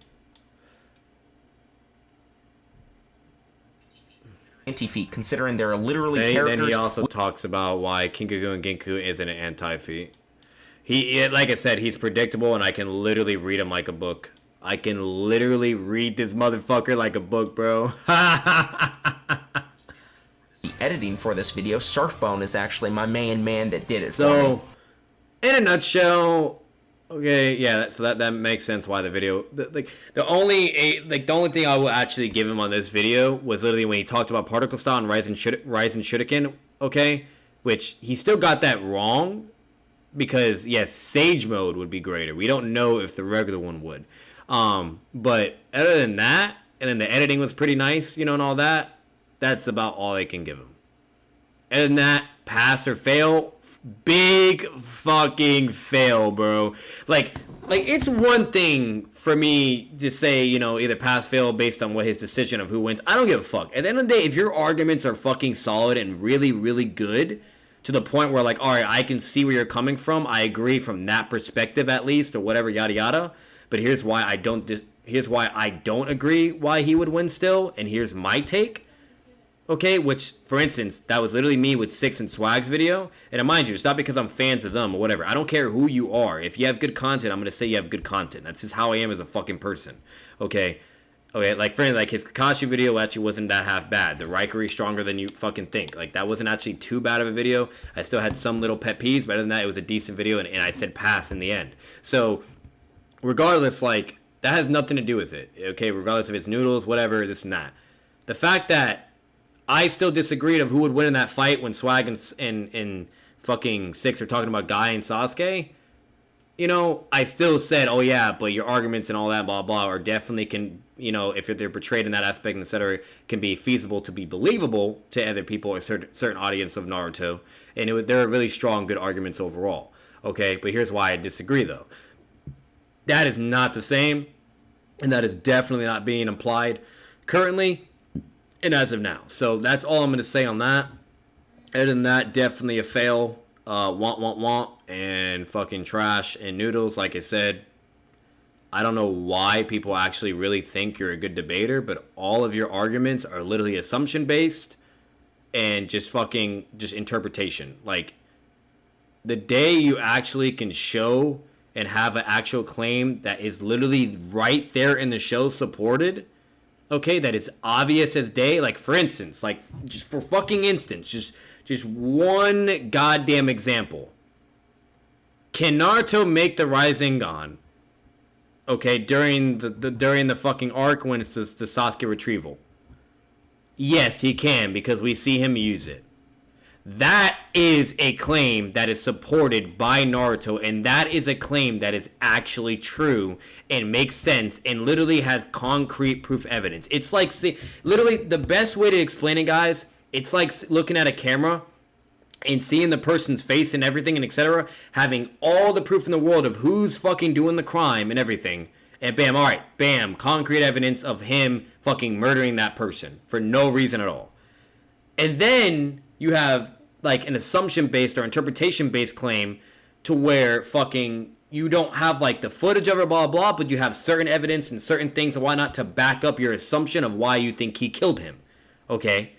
anti-feat, considering there are literally Then characters... he also talks about why Kinkaku and Genku isn't an anti-feat. Like I said, he's predictable, and I can literally read him like a book. I can literally read this motherfucker like a book, bro. The editing for this video, Surfbone is actually my main man that did it. So, in a nutshell, okay, yeah, so that makes sense why the video, the only thing I will actually give him on this video was literally when he talked about particle style and Rise and Shuriken, okay, which he still got that wrong, because yes, Sage mode would be greater. We don't know if the regular one would, but other than that, and then the editing was pretty nice, you know, and all that. That's about all I can give him. Other than that, pass or fail. Big fucking fail, bro. Like it's one thing for me to say, you know, either pass, fail based on what his decision of who wins. I don't give a fuck. At the end of the day, if your arguments are fucking solid and really, really good, to the point where, like, all right, I can see where you're coming from. I agree from that perspective, at least, or whatever, yada yada. But here's why I don't. Here's why I don't agree why he would win still, and here's my take. Okay, which, for instance, that was literally me with Six and Swag's video. And mind you, it's not because I'm fans of them or whatever. I don't care who you are. If you have good content, I'm going to say you have good content. That's just how I am as a fucking person. Okay? Okay, like, for instance, like, his Kakashi video actually wasn't that half bad. The Raikuri stronger than you fucking think. Like, that wasn't actually too bad of a video. I still had some little pet peeves, but other than that, it was a decent video, and I said pass in the end. So, regardless, like, that has nothing to do with it. Okay, regardless if it's noodles, whatever, this and that. The fact that I still disagreed of who would win in that fight when Swag and fucking Six were talking about Guy and Sasuke. You know, I still said, oh yeah, but your arguments and all that, blah, blah, are definitely can, you know, if they're portrayed in that aspect, and etc., can be feasible to be believable to other people, a certain audience of Naruto. And there are really strong, good arguments overall. Okay, but here's why I disagree, though. That is not the same, and that is definitely not being implied currently and as of now. So that's all I'm going to say on that. Other than that, definitely a fail. Want, and fucking trash and noodles. Like I said, I don't know why people actually really think you're a good debater, but all of your arguments are literally assumption based and just interpretation. Like, the day you actually can show and have an actual claim that is literally right there in the show supported, okay, that is obvious as day. Like, for instance, like, just for fucking instance, just one goddamn example. Can Naruto make the Rasengan, okay, during the fucking arc when it's the Sasuke retrieval? Yes, he can, because we see him use it. That is a claim that is supported by Naruto, and that is a claim that is actually true and makes sense and literally has concrete proof evidence. It's like, literally, the best way to explain it, guys, it's like looking at a camera and seeing the person's face and everything and etc., having all the proof in the world of who's fucking doing the crime and everything, and bam, alright, bam, concrete evidence of him fucking murdering that person for no reason at all. And then you have, like, an assumption-based or interpretation-based claim to where fucking you don't have, like, the footage of it, blah, blah, but you have certain evidence and certain things and whatnot to back up your assumption of why you think he killed him. Okay?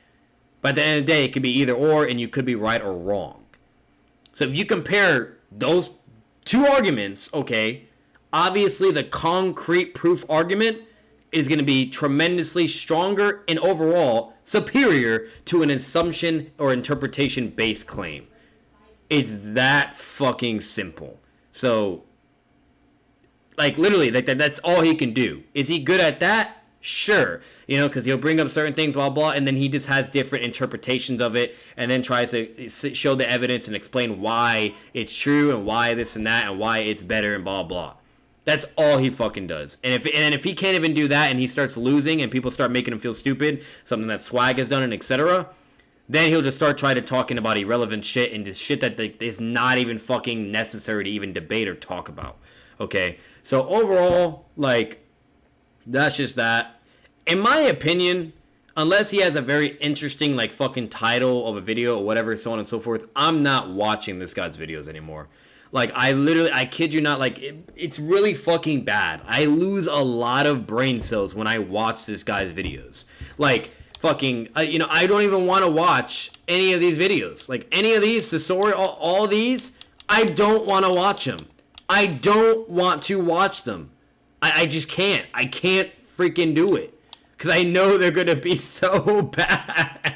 But at the end of the day, it could be either or, and you could be right or wrong. So if you compare those two arguments, okay, obviously the concrete proof argument is going to be tremendously stronger and overall superior to an assumption or interpretation based claim. It's that fucking simple. So, like, literally, like, that's all he can do. Is he good at that? Sure. You know, because he'll bring up certain things, blah, blah, and then he just has different interpretations of it and then tries to show the evidence and explain why it's true and why this and that and why it's better and blah, blah. That's all he fucking does. And if he can't even do that and he starts losing and people start making him feel stupid, something that Swag has done and etc., then he'll just start trying to talking about irrelevant shit and just shit that is not even fucking necessary to even debate or talk about. Okay? So overall, like, that's just that. In my opinion, unless he has a very interesting, like, fucking title of a video or whatever, so on and so forth, I'm not watching this guy's videos anymore. Like, I kid you not, like, it's really fucking bad. I lose a lot of brain cells when I watch this guy's videos. Like, fucking, you know, I don't even want to watch any of these videos. Like, any of these, Sasori, all these, I don't want to watch them. I don't want to watch them. I just can't. I can't freaking do it. Because I know they're going to be so bad.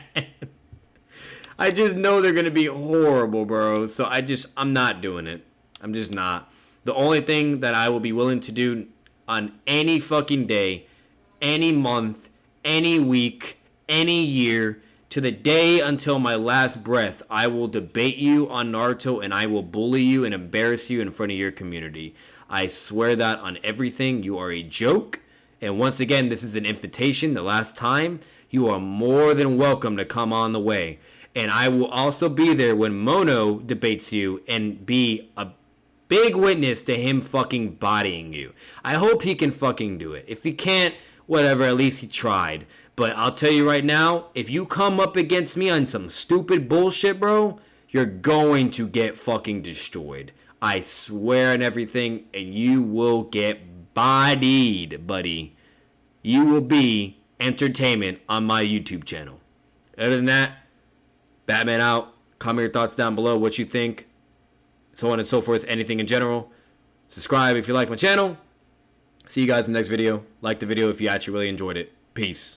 I just know they're going to be horrible, bro. So I'm not doing it. I'm just not. The only thing that I will be willing to do on any fucking day, any month, any week, any year, to the day until my last breath, I will debate you on Naruto and I will bully you and embarrass you in front of your community. I swear that on everything. You are a joke. And once again, this is an invitation. The last time, you are more than welcome to come on the way. And I will also be there when Mono debates you and be a big witness to him fucking bodying you. I hope he can fucking do it. If he can't, whatever, at least he tried. But I'll tell you right now, if you come up against me on some stupid bullshit, bro, you're going to get fucking destroyed. I swear and everything, and you will get bodied, buddy. You will be entertainment on my YouTube channel. Other than that, Batman out. Comment your thoughts down below, what you think, so on and so forth, anything in general. Subscribe if you like my channel. See you guys in the next video. Like the video if you actually really enjoyed it. Peace.